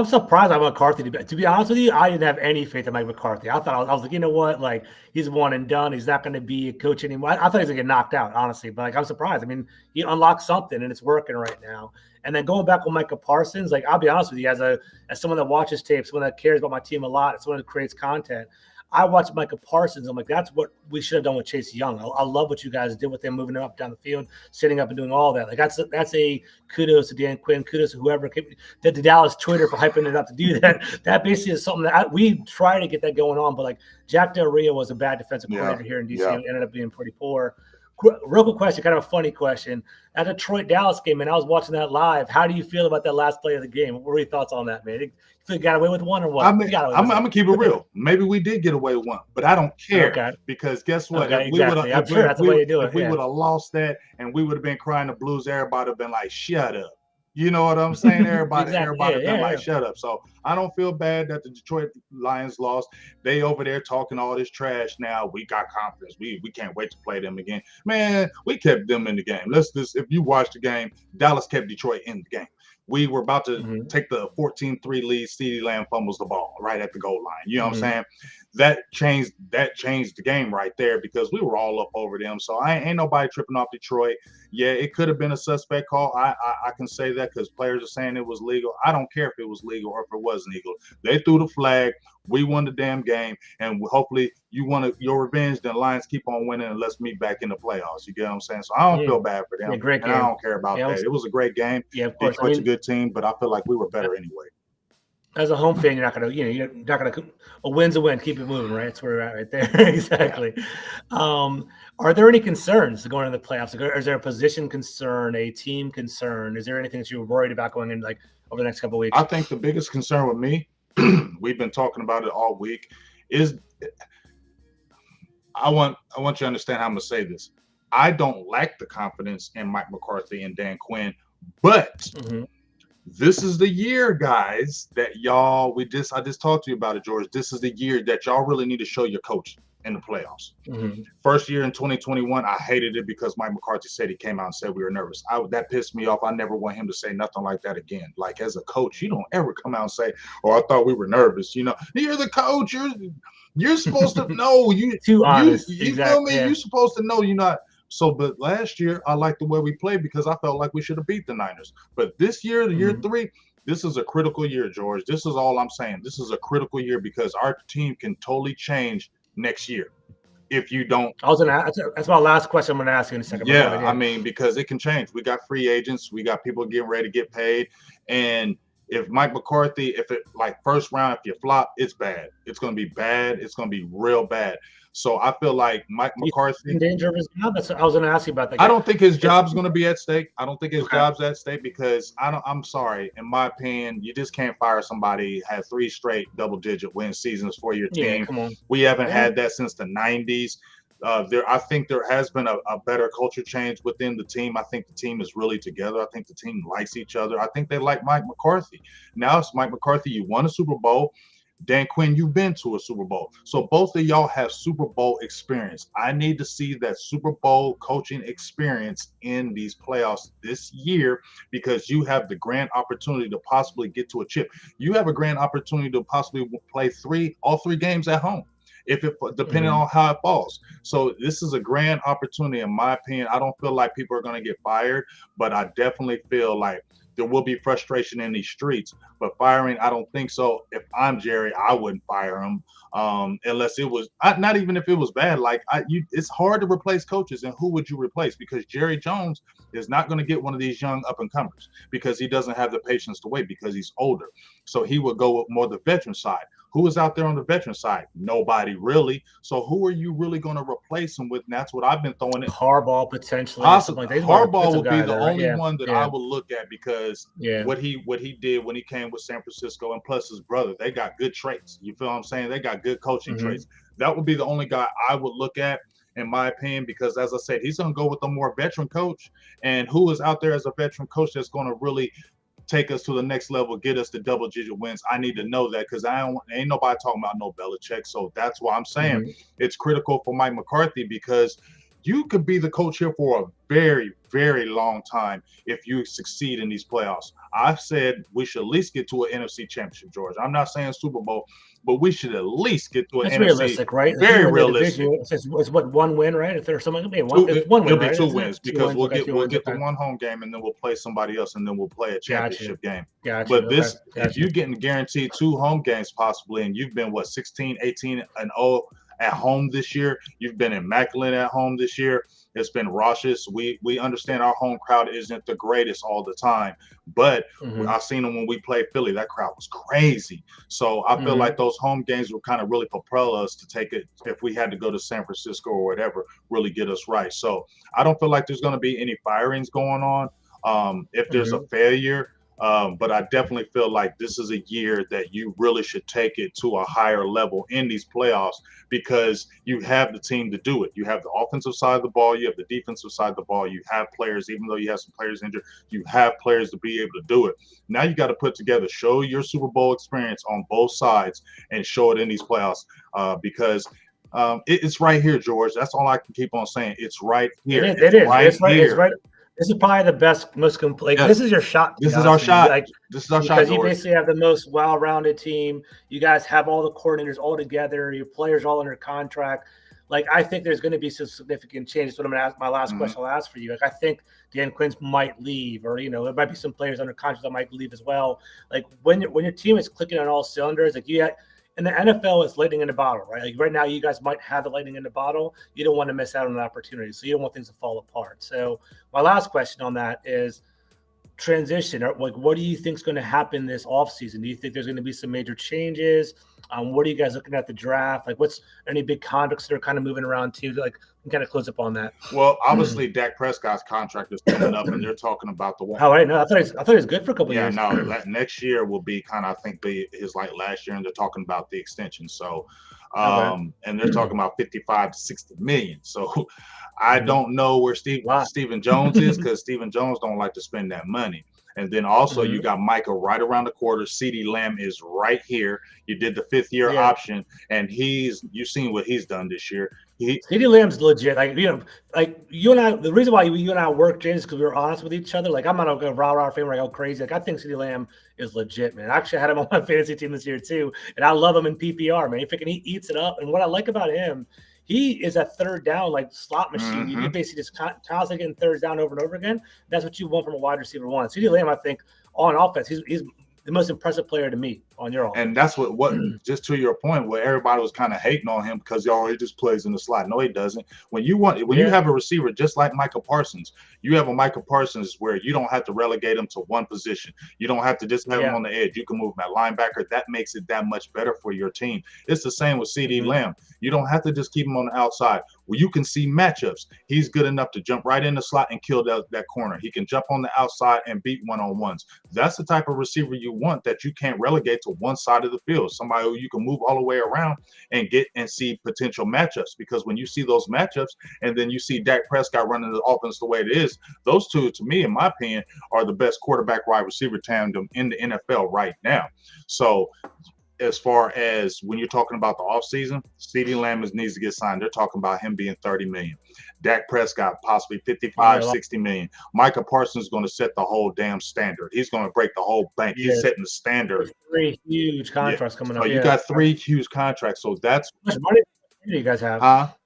surprised by McCarthy. To be honest with you, I didn't have any faith in Mike McCarthy. I was like, you know what, like he's one and done. He's not going to be a coach anymore. I thought he was going to get knocked out, honestly. But like I'm surprised. I mean, he unlocked something and it's working right now. And then going back with Micah Parsons, like I'll be honest with you, as someone that watches tapes, someone that cares about my team a lot, someone that creates content. I watched Micah Parsons. I'm like, that's what we should have done with Chase Young. I love what you guys did with him, moving him up down the field, sitting up and doing all that. Like that's a kudos to Dan Quinn, kudos to whoever did the Dallas Twitter for hyping it up to do that. That basically is something that we try to get that going on. But like Jack Del Rio was a bad defensive coordinator here in DC. And ended up being pretty poor. Real quick question, kind of a funny question. That Detroit-Dallas game, and I was watching that live. How do you feel about that last play of the game? What were your thoughts on that, man? You feel you got away with one or what? I'm going to keep it real. Maybe we did get away with one, but I don't care because guess what? Okay, if we would have lost that and we would have been crying the blues, everybody would have been like, shut up. You know what I'm saying? Everybody been like, shut up. So I don't feel bad that the Detroit Lions lost. They over there talking all this trash now. We got confidence. We can't wait to play them again. Man, we kept them in the game. If you watch the game, Dallas kept Detroit in the game. We were about to take the 14-3 lead. CeeDee Lamb fumbles the ball right at the goal line. You know what I'm saying? That changed the game right there because we were all up over them. So ain't nobody tripping off Detroit. Yeah, it could have been a suspect call. I can say that because players are saying it was legal. I don't care if it was legal or if it wasn't legal. They threw the flag. We won the damn game, and hopefully you want your revenge. Then Lions keep on winning and let's meet back in the playoffs. You get what I'm saying? So I don't feel bad for them. Great game. I don't care about that. It was a great game. Yeah, of course. Detroit's a good team, but I feel like we were better anyway. As a home fan, you're not gonna. A win's a win. Keep it moving, right? That's where we're at right there. Exactly. Are there any concerns going into the playoffs? Is there a position concern, a team concern? Is there anything that you're worried about going in like over the next couple of weeks? I think the biggest concern with me, we've been talking about it all week, is I want you to understand how I'm gonna say this. I don't lack the confidence in Mike McCarthy and Dan Quinn, but this is the year, guys, that I just talked to you about it, George. This is the year that y'all really need to show your coach in the playoffs. First year in 2021, I hated it because Mike McCarthy said he came out and said we were nervous. That pissed me off. I never want him to say nothing like that again. Like as a coach, you don't ever come out and say, "Oh, I thought we were nervous." You know, you're the coach. You're supposed to know. Too honest. You feel me? You're supposed to know. You're not. So, but last year, I liked the way we played because I felt like we should have beat the Niners. But this year, year 3, this is a critical year, George. This is all I'm saying. This is a critical year because our team can totally change next year if you don't. That's my last question I'm going to ask you in a second. Yeah, I mean, because it can change. We got free agents. We got people getting ready to get paid. And if Mike McCarthy, if it like first round, if you flop, it's bad. It's going to be bad. It's going to be real bad. So I feel like Mike McCarthy in danger of his job. I was going to ask you about that. I don't think his job's going to be at stake. I don't think his job's at stake because I'm sorry. In my opinion, you just can't fire somebody had 3 straight double-digit win seasons for your team. Come on. We haven't had that since the 90s. I think there has been a better culture change within the team. I think the team is really together. I think the team likes each other. I think they like Mike McCarthy. Now it's Mike McCarthy. You won a Super Bowl. Dan Quinn, you've been to a Super Bowl. So both of y'all have Super Bowl experience. I need to see that Super Bowl coaching experience in these playoffs this year because you have the grand opportunity to possibly get to a chip. You have a grand opportunity to possibly play all three games at home. Depending on how it falls. So this is a grand opportunity, in my opinion. I don't feel like people are going to get fired, but I definitely feel like there will be frustration in these streets. But firing, I don't think so. If I'm Jerry, I wouldn't fire him unless it was not even if it was bad. It's hard to replace coaches, and who would you replace? Because Jerry Jones is not going to get one of these young up-and-comers because he doesn't have the patience to wait because he's older. So he would go with more the veteran side. Who is out there on the veteran side? Nobody really. So who are you really going to replace him with? And that's what I've been throwing in. Harbaugh potentially. Harbaugh would be the only one that I would look at because what he did when he came with San Francisco and plus his brother, they got good traits. You feel what I'm saying? They got good coaching traits. That would be the only guy I would look at. in my opinion, because as I said, he's going to go with a more veteran coach. And who is out there as a veteran coach that's going to really take us to the next level, get us to double-digit wins? I need to know that, because ain't nobody talking about no Belichick. So that's why I'm saying it's critical for Mike McCarthy, because you could be the coach here for a very, very long time if you succeed in these playoffs. I've said we should at least get to an NFC championship, George. I'm not saying Super Bowl, but we should at least get to an That's NFC. realistic, right? Very realistic. It's what, one win, right? If there's something, it's one win, it'll be right? two wins, because we'll get okay. the one home game, and then we'll play somebody else, and then we'll play a championship game. Gotcha. But this, Okay. if you're getting guaranteed 2 home games possibly, and you've been 16, 18, and 0 at home this year, you've been immaculate at home this year. It's been raucous. We understand our home crowd isn't the greatest all the time, but I've seen them when we played Philly. That crowd was crazy. So I feel like those home games will kind of really propel us to take it, if we had to go to San Francisco or whatever, really get us right. So I don't feel like there's going to be any firings going on. If there's a failure, but I definitely feel like this is a year that you really should take it to a higher level in these playoffs, because you have the team to do it. You have the offensive side of the ball. You have the defensive side of the ball. You have players, even though you have some players injured, you have players to be able to do it. Now you got to put together, show your Super Bowl experience on both sides, and show it in these playoffs, because it's right here, George. That's all I can keep on saying. It's right here. It's right. This is probably the best, most complete. This is your shot. This is our shot. This is our shot, because you basically have the most well-rounded team. You guys have all the coordinators all together. Your players all under contract. Like, I think there's going to be some significant changes. But I'm going to ask my last question. I'll ask for you. Like, I think Dan Quinn's might leave, or there might be some players under contract that might leave as well. Like, when your team is clicking on all cylinders, like and the NFL is lightning in the bottle, right? Like right now, you guys might have the lightning in the bottle. You don't want to miss out on an opportunity. So you don't want things to fall apart. So my last question on that is transition. Like, what do you think is going to happen this offseason? Do you think there's going to be some major changes? What are you guys looking at the draft? Like, what's any big contracts that are kind of moving around too? Like, we can kind of close up on that. Well, obviously, Dak Prescott's contract is coming up, and they're talking about the one. Oh, I know. I thought he was good for a couple years. Yeah, no. Next year will be kind of, I think, his like last year, and they're talking about the extension. So, and they're talking about 55 to 60 million. So, I don't know where Stephen Jones is, because Stephen Jones don't like to spend that money. And then also you got Micah right around the corner. CeeDee Lamb is right here. You did the 5th-year option, and you've seen what he's done this year. CeeDee Lamb's legit. Like you and I, the reason why you and I work, James, is because we were honest with each other. Like, I'm not a rah-rah fan where I go crazy. Like, I think CeeDee Lamb is legit, man. I actually had him on my fantasy team this year too, and I love him in PPR, man. He eats it up. And what I like about him, he is a third down, like, slot machine. He basically just constantly getting thirds down over and over again. That's what you want from a wide receiver one. CeeDee Lamb, I think, on offense, he's the most impressive player to me on your offense. And that's what just to your point, where everybody was kind of hating on him because he just plays in the slot. No, he doesn't. When you have a receiver just like Micah Parsons, you have a Micah Parsons where you don't have to relegate him to one position. You don't have to just have him on the edge. You can move him at linebacker. That makes it that much better for your team. It's the same with CeeDee Lamb. You don't have to just keep him on the outside. Well, you can see matchups. He's good enough to jump right in the slot and kill that corner. He can jump on the outside and beat one-on-ones. That's the type of receiver you want, that you can't relegate to one side of the field. Somebody who you can move all the way around and get and see potential matchups. Because when you see those matchups, and then you see Dak Prescott running the offense the way it is, those two, to me, in my opinion, are the best quarterback wide receiver tandem in the NFL right now. So, as far as when you're talking about the offseason, CeeDee Lamb needs to get signed. They're talking about him being $30 million. Dak Prescott possibly 55, 60 million. Micah Parsons is going to set the whole damn standard. He's going to break the whole bank. He's setting the standard. 3 huge contracts coming up. So you got 3 huge contracts. So that's how much money do you guys have?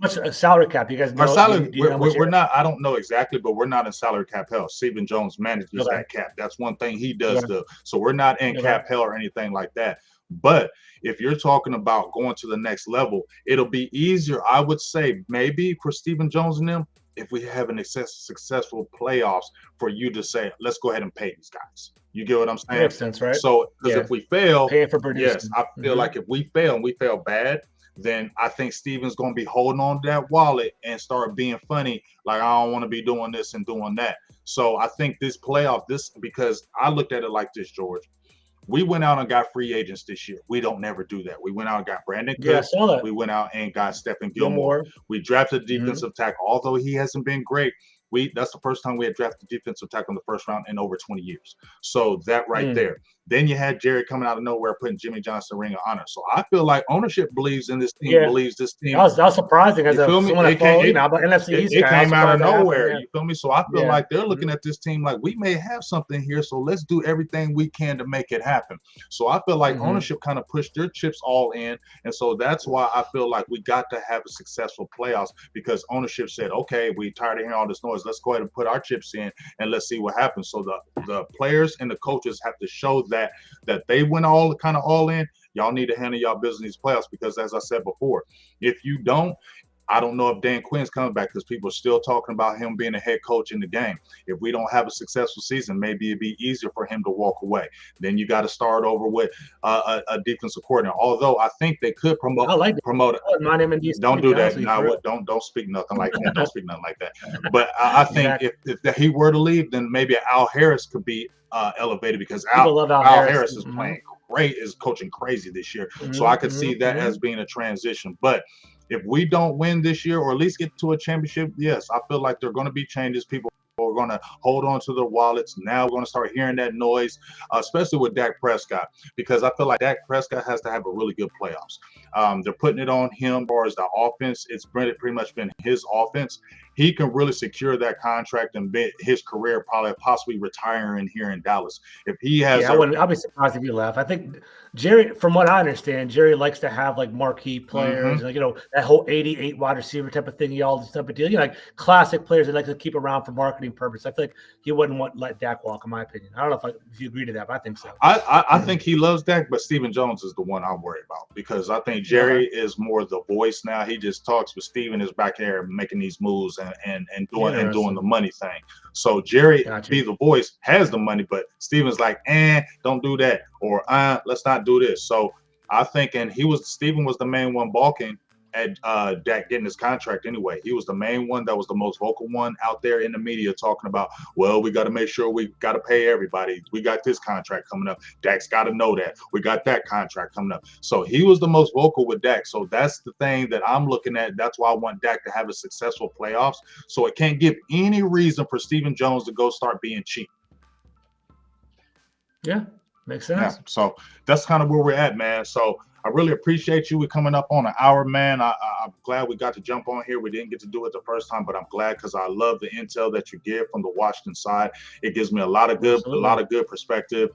What's a salary cap? You guys know? Our salary, we're not. I don't know exactly, but we're not in salary cap hell. Stephen Jones manages that cap. That's one thing he does. So we're not in cap hell or anything like that. But if you're talking about going to the next level, it'll be easier, I would say, maybe for Stephen Jones and them, if we have an successful playoffs, for you to say, let's go ahead and pay these guys. You get what I'm saying? Makes sense, right? So, because if we fail, pay for producing. Yes, I feel like if we fail and we fail bad, then I think Steven's going to be holding on to that wallet and start being funny, like, I don't want to be doing this and doing that. So I think this playoff, because I looked at it like this, George. We went out and got free agents this year. We don't never do that. We went out and got Brandon Yeah, I Cooks. saw that. We went out and got Stephen Gilmore. Gilmore. We drafted a Mhm. defensive tackle. Although he hasn't been great, that's the first time we had drafted a defensive tackle in the first round in over 20 years. So that right Mm. there. Then you had Jerry coming out of nowhere, putting Jimmy Johnson ring of honor. So I feel like ownership believes in this team, Yeah. believes this team. That was surprising as You feel me? someone that follow, I'm an NFC East It guy. I was came out of surprised that happened. nowhere. Yeah. You feel me? So I feel Yeah. like they're looking at this team like we may have something here, so let's do everything we can to make it happen. So I feel like ownership kind of pushed their chips all in, and so that's why I feel like we got to have a successful playoffs because ownership said, okay, we tired of hearing all this noise. Let's go ahead and put our chips in and let's see what happens. So the players and the coaches have to show that they went all in. Y'all need to handle y'all business in these playoffs because, as I said before, if you don't, I don't know if Dan Quinn's coming back because people are still talking about him being a head coach in the game. If we don't have a successful season, maybe it'd be easier for him to walk away. Then you got to start over with a defensive coordinator. Although I think they could promote. My name in DC. Don't do that. No, don't speak nothing like that. Don't speak nothing like that. But I think if he were to leave, then maybe Al Harris could be elevated because Al Harris is playing great, is coaching crazy this year. So I could see that as being a transition. But if we don't win this year or at least get to a championship, yes, I feel like there are going to be changes. People are going to hold on to their wallets. Now we're going to start hearing that noise, especially with Dak Prescott, because I feel like Dak Prescott has to have a really good playoffs. They're putting it on him as far as the offense. It's pretty much been his offense. He can really secure that contract and his career possibly retiring here in Dallas. If he has, I'll be surprised if he left. I think Jerry, from what I understand, Jerry likes to have like marquee players, like that whole 88 wide receiver type of thing, all this type of deal. Like classic players that like to keep around for marketing purpose. I feel like he wouldn't let Dak walk, in my opinion. I don't know if you agree to that, but I think so. I think he loves Dak, but Stephen Jones is the one I'm worried about because I think Jerry is more the voice now. He just talks, but Stephen is back there making these moves and doing the money thing. So Jerry, be the voice, has the money, but Stephen's like, don't do that, or let's not do this. So I think, and Stephen was the main one balking at Dak getting his contract anyway. He was the main one that was the most vocal one out there in the media talking about, well, we got to make sure we got to pay everybody. We got this contract coming up. Dak's got to know that. We got that contract coming up. So he was the most vocal with Dak. So that's the thing that I'm looking at. That's why I want Dak to have a successful playoffs. So it can't give any reason for Stephen Jones to go start being cheap. Yeah, makes sense. Yeah, so that's kind of where we're at, man. So I really appreciate you. We're coming up on an hour, man. I'm glad we got to jump on here. We didn't get to do it the first time, but I'm glad because I love the intel that you give from the Washington side. It gives me a lot of good perspective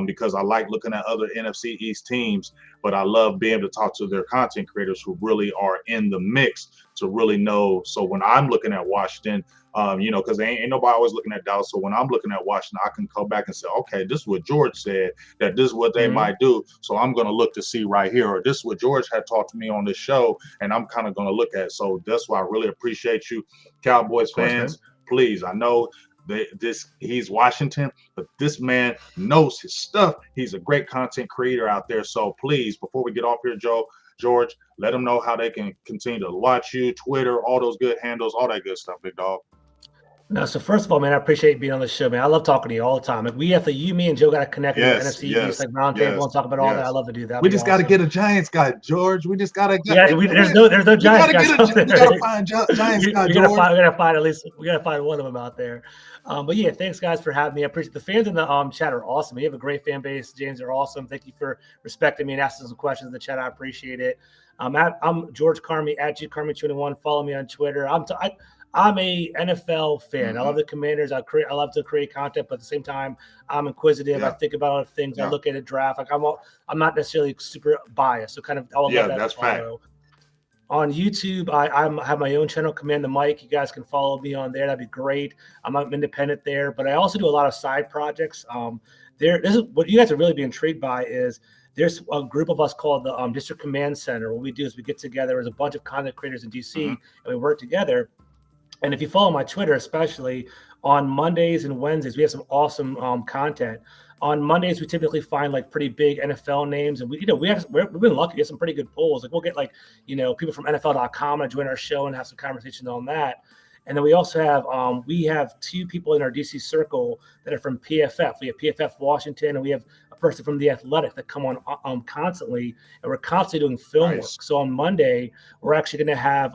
because I like looking at other NFC East teams, but I love being able to talk to their content creators who really are in the mix to really know. So when I'm looking at Washington, because ain't nobody always looking at Dallas. So when I'm looking at Washington, I can go back and say, okay, this is what George said, that this is what they might do. So I'm going to look to see right here, or this is what George had talked to me on this show, and I'm kind of going to look at it. So that's why I really appreciate you, Cowboys fans. Please, I know he's Washington, but this man knows his stuff. He's a great content creator out there. So please, before we get off here, George, let them know how they can continue to watch you, Twitter, all those good handles, all that good stuff, big dog. No, so first of all, man, I appreciate being on the show, man. I love talking to you all the time. Like me and Joe got to connect with the NFC East, like roundtable and talk about all that. I love to do that. We just got to get a Giants guy, George. We just got to get. Yeah, there's no Giants guys out there. We got to find Giants guy, George. We got to find at least one of them out there. But yeah, thanks guys for having me. I appreciate the fans in the chat are awesome. You have a great fan base. James are awesome. Thank you for respecting me and asking some questions in the chat. I appreciate it. I'm George Carmi at GCarmi21. Follow me on Twitter. I'm a NFL fan. I love the Commanders. I love to create content, but at the same time, I'm inquisitive. I think about other things. I look at a draft. Like I'm not necessarily super biased. So kind of I would love that that's to follow. On YouTube, I have my own channel, Command the Mic. You guys can follow me on there. That'd be great. I'm independent there, but I also do a lot of side projects. This is what you guys are really be intrigued by is there's a group of us called the District Command Center. What we do is we get together. There's a bunch of content creators in DC, and we work together. And if you follow my Twitter, especially on Mondays and Wednesdays, we have some awesome content. On Mondays, we typically find like pretty big NFL names, and we've been lucky to get some pretty good polls. Like we'll get people from NFL.com to join our show and have some conversations on that. And then we also have 2 people in our DC circle that are from PFF. We have PFF Washington, and we have a a person from The Athletic that come on constantly, and we're constantly doing film Nice. work. So on Monday, we're actually going to have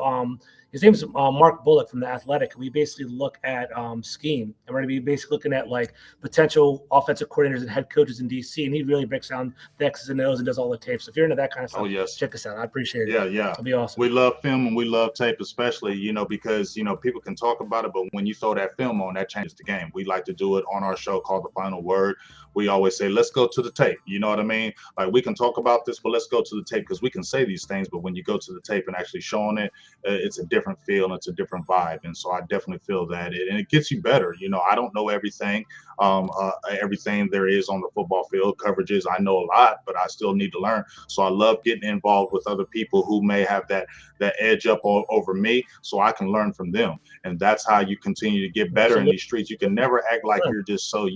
his name's Mark Bullock from The Athletic. We basically look at scheme, and we're going to be basically looking at like potential offensive coordinators and head coaches in DC, and he really breaks down the X's and O's and does all the tape. So if you're into that kind of Oh stuff, yes. check us out. I appreciate it. Yeah, yeah. It'll be awesome. We love film and we love tape, especially, because, people can talk about it, but when you throw that film on, that changes the game. We like to do it on our show called The Final Word. We always say, let's go to the tape. You know what I mean? Like, we can talk about this, but let's go to the tape, because we can say these things, but when you go to the tape and actually showing it, it's a different feel and it's a different vibe. And so I definitely feel that. And it gets you better. I don't know everything there is on the football field. Coverages, I know a lot, but I still need to learn. So I love getting involved with other people who may have that edge up over me, so I can learn from them. And that's how you continue to get better in these streets. You can never act like you're just so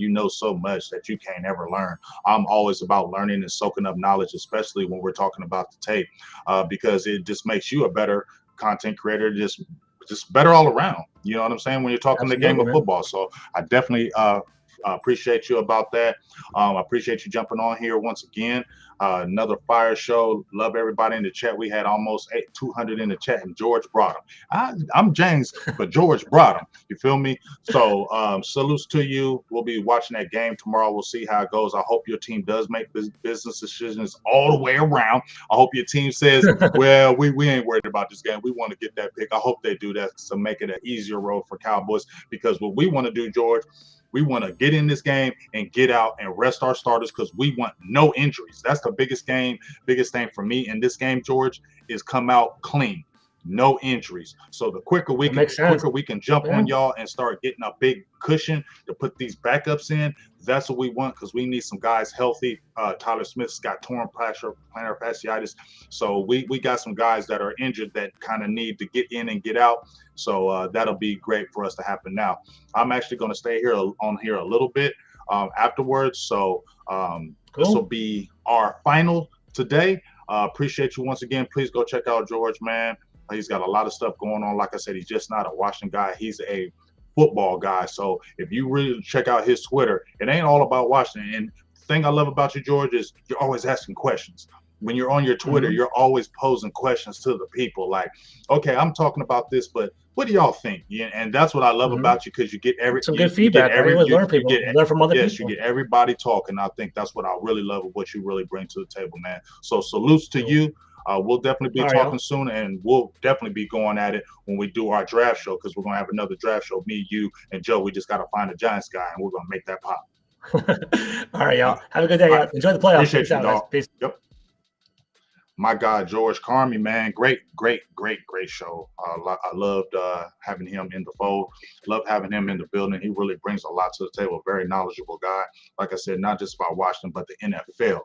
much that you can't ever learn. I'm always about learning and soaking up knowledge, especially when we're talking about the tape, because it just makes you a better content creator, just better all around. You know what I'm saying? When you're talking the game of football. So I definitely appreciate you about that. I appreciate you jumping on here once again. Another fire show. Love everybody in the chat. We had almost 200 in the chat, and George brought them. I'm James, but George brought them. You feel me? So salutes to you. We'll be watching that game tomorrow. We'll see how it goes. I hope your team does make business decisions all the way around. I hope your team says, well, we ain't worried about this game. We want to get that pick. I hope they do that to make it an easier road for Cowboys, because what we want to do, George, we want to get in this game and get out and rest our starters, because we want no injuries. That's the biggest thing for me in this game, George, is come out clean, no injuries. So the quicker we can jump on y'all and start getting a big cushion to put these backups in, that's what we want, because we need some guys healthy. Tyler Smith's got torn plantar fasciitis. So we got some guys that are injured that kind of need to get in and get out. So that'll be great for us to happen. Now, I'm actually going to stay here a little bit afterwards. So this will be our final today. Appreciate you once again. Please go check out George, man. He's got a lot of stuff going on. Like I said, he's just not a Washington guy. He's a football guy. So if you really check out his Twitter, it ain't all about Washington. And the thing I love about you, George, is you're always asking questions. When you're on your Twitter, you're always posing questions to the people. Like, okay, I'm talking about this, but what do y'all think? Yeah, and that's what I love about you, because you get good feedback. You learn from other people. You get everybody talking. I think that's what I really love of what you really bring to the table, man. So salutes to you. We'll definitely be talking soon, and we'll definitely be going at it when we do our draft show, because we're going to have another draft show. Me, you, and Joe, we just got to find a Giants guy, and we're going to make that pop. All right, y'all. Have a good day, y'all. Enjoy the playoffs. Appreciate you, dog. Peace. Yep. My guy, George Carmi, man, great show. I loved having him in the fold. Love having him in the building. He really brings a lot to the table. Very knowledgeable guy. Like I said, not just about Washington, but the NFL.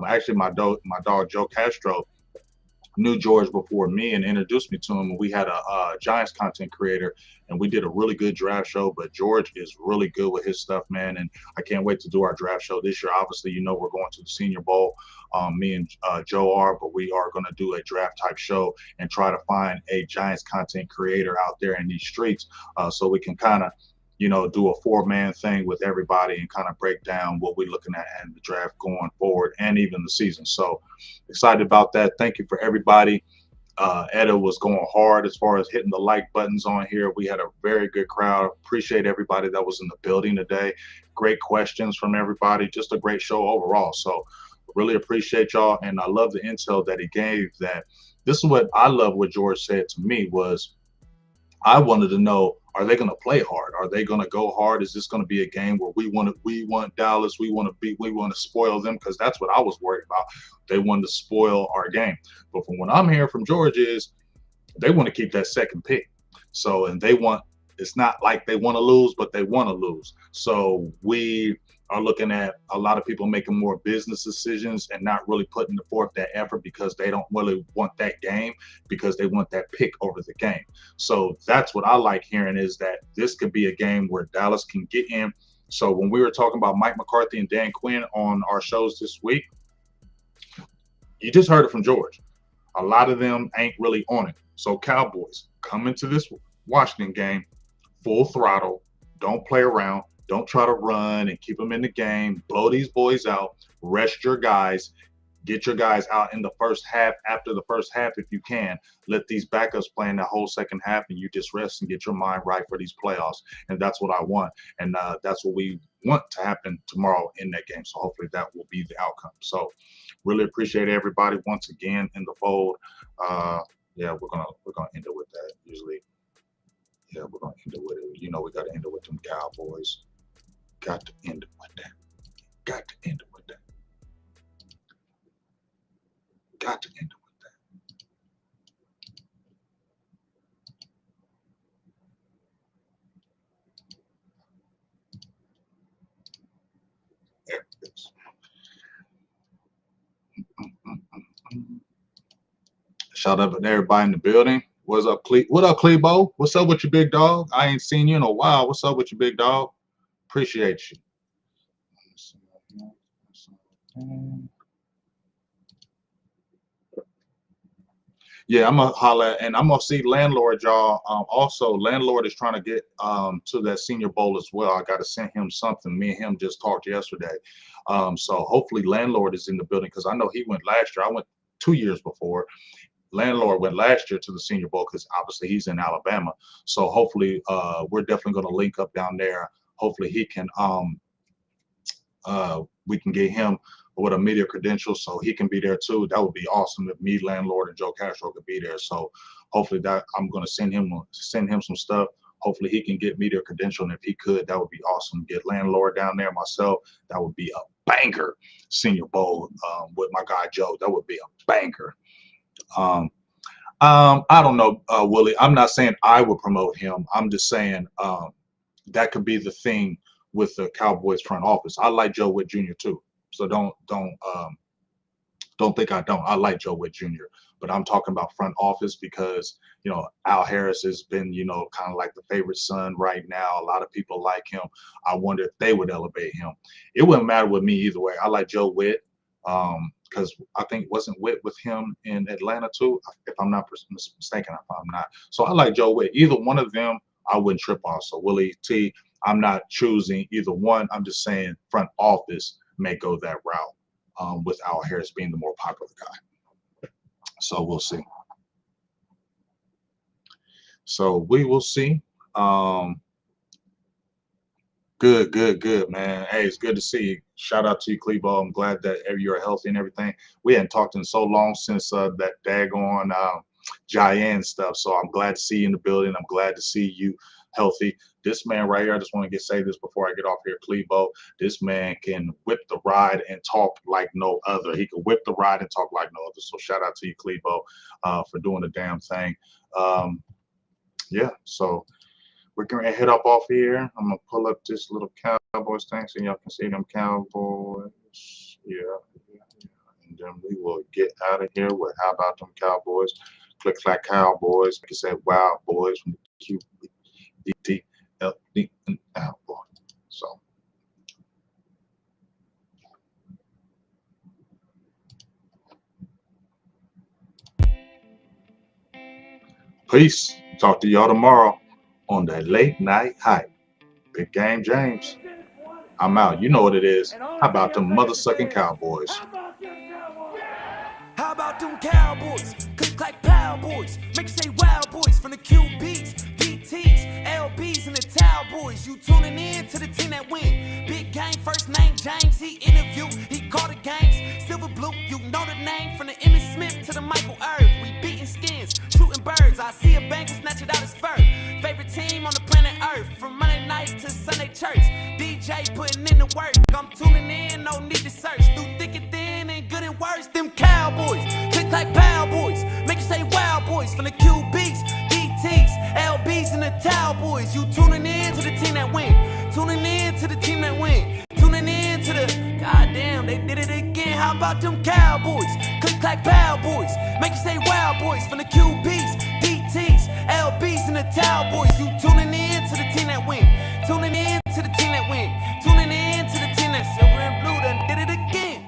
Actually, my dog Joe Castro knew George before me and introduced me to him. We had a Giants content creator, and we did a really good draft show. But George is really good with his stuff, man, and I can't wait to do our draft show this year. Obviously, we're going to the Senior Bowl. Me and Joe are, but we are going to do a draft type show and try to find a Giants content creator out there in these streets, so we can kind of do a 4-man thing with everybody and kind of break down what we're looking at in the draft going forward and even the season. So excited about that. Thank you for everybody. Etta was going hard as far as hitting the like buttons on here. We had a very good crowd. Appreciate everybody that was in the building today. Great questions from everybody. Just a great show overall. So really appreciate y'all. And I love the intel that he gave. That this is what I love what George said to me was, I wanted to know, are they going to play hard? Are they going to go hard? Is this going to be a game where we want Dallas, we want to spoil them? Because that's what I was worried about. They wanted to spoil our game. But from what I'm hearing from George is they want to keep that second pick. So, and it's not like they want to lose, but they want to lose. So we are looking at a lot of people making more business decisions and not really putting forth that effort, because they don't really want that game, because they want that pick over the game. So that's what I like hearing, is that this could be a game where Dallas can get in. So when we were talking about Mike McCarthy and Dan Quinn on our shows this week, you just heard it from George. A lot of them ain't really on it. So Cowboys come into this Washington game full throttle, don't play around, Don't try to run and keep them in the game. Blow these boys out. Rest your guys. Get your guys out in the first half. After the first half, if you can, let these backups play in that whole second half, and you just rest and get your mind right for these playoffs. And that's what I want, and that's what we want to happen tomorrow in that game. So hopefully that will be the outcome. So really appreciate everybody once again in the fold. Yeah, we're gonna end it with that. Usually, yeah, we're gonna end it with it. You know, we gotta end it with them Cowboys. Got to end it with that. Got to end it with that. Got to end it with that. There it is. Shout out to everybody in the building. What's up, What up, Clebo? What's up with you, big dog? I ain't seen you in a while. What's up with you, big dog? Appreciate you. Yeah, I'm gonna holler, and I'm gonna see landlord, y'all. Also, landlord is trying to get to that Senior Bowl as well. I got to send him something. Me and him just talked yesterday, so hopefully landlord is in the building because I know he went last year. I went 2 years before. Landlord went last year to the Senior Bowl because obviously he's in Alabama. So hopefully, we're definitely gonna link up down there. Hopefully he can we can get him with a media credential so he can be there too. That would be awesome if me, landlord, and Joe Castro could be there. So hopefully that I'm going to send him some stuff. Hopefully he can get media credential, and if he could, that would be awesome. Get landlord down there, myself. That would be a banger Senior Bowl with my guy Joe. That would be a banger. I don't know, Willie. I'm not saying I would promote him. I'm just saying that could be the thing with the Cowboys front office. I like Joe Witt Jr. too. So don't think I don't. I like Joe Witt Jr. But I'm talking about front office because, you know, Al Harris has been, you know, kind of like the favorite son right now. A lot of people like him. I wonder if they would elevate him. It wouldn't matter with me either way. I like Joe Witt because I think wasn't Witt with him in Atlanta too, if I'm not mistaken. If I'm not, so I like Joe Witt. Either one of them, I wouldn't trip on. So Willie T, I'm not choosing either one. I'm just saying front office may go that route with Al Harris being the more popular guy. So we'll see. So we will see. Good, man. Hey, it's good to see you. Shout out to you, Clebo. I'm glad that you're healthy and everything. We hadn't talked in so long since that daggone Giant stuff. So I'm glad to see you in the building. I'm glad to see you healthy. This man right here, I just want to say this before I get off here, Clebo. This man can whip the ride and talk like no other. He can whip the ride and talk like no other. So shout out to you, Clebo, for doing the damn thing. Yeah, so we're going to head up off here. I'm going to pull up this little Cowboys thing so y'all can see them Cowboys. Yeah. And then we will get out of here with how about them Cowboys? Click Clack Cowboys. Like I said, Wild Boys from the QBD, and Cowboy. So. Peace. Talk to y'all tomorrow on the Late Night Hype. Big Game James. I'm out. You know what it is. How about them mother-sucking Cowboys? How about them Cowboys? Click like Power Boys. Make you say Wild Boys from the QBs, DTs, LBs, and the Towel Boys. You tuning in to the team that win. Big Game, first name James. He interviewed, he called the games. Silver Blue, you know the name. From the Emmitt Smith to the Michael Irv. We beating skins, shooting birds. I see a banker snatch it out his fur. Favorite team on the planet Earth. From Monday night to Sunday church. DJ putting in the work. I'm tuning in, no need to search. Through thick and thin and good and worse. Them Cowboys, click like Power Boys. Make you say Wild Boys from the QBs, DTs, LBs, and the Towel Boys. You tuning in to the team that win. Tuning in to the team that win. Tuning in to the goddamn, they did it again. How about them Cowboys? Click like Power Boys. Make you say Wild Boys from the QBs, DTs, LBs, and the Towel Boys. You tuning in to the team that win. Tuning in to the team that win. Tuning in to the team that silver and blue done did it again.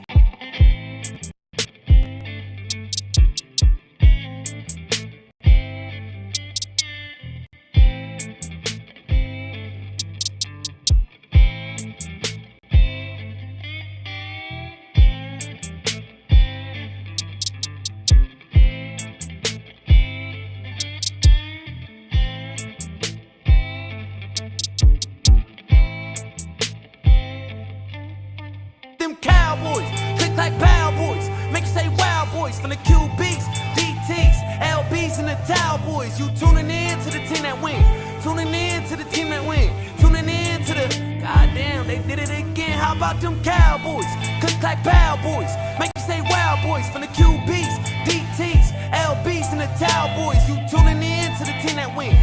from the QBs, DTs, LBs, and the Cowboys. You tuning in to the team that win. Tuning in to the team that win. Tuning in to the goddamn, they did it again. How about them Cowboys? Click clack pow boys. Make you say wow boys from the QBs, DTs, LBs, and the Cowboys. You tuning in to the team that win.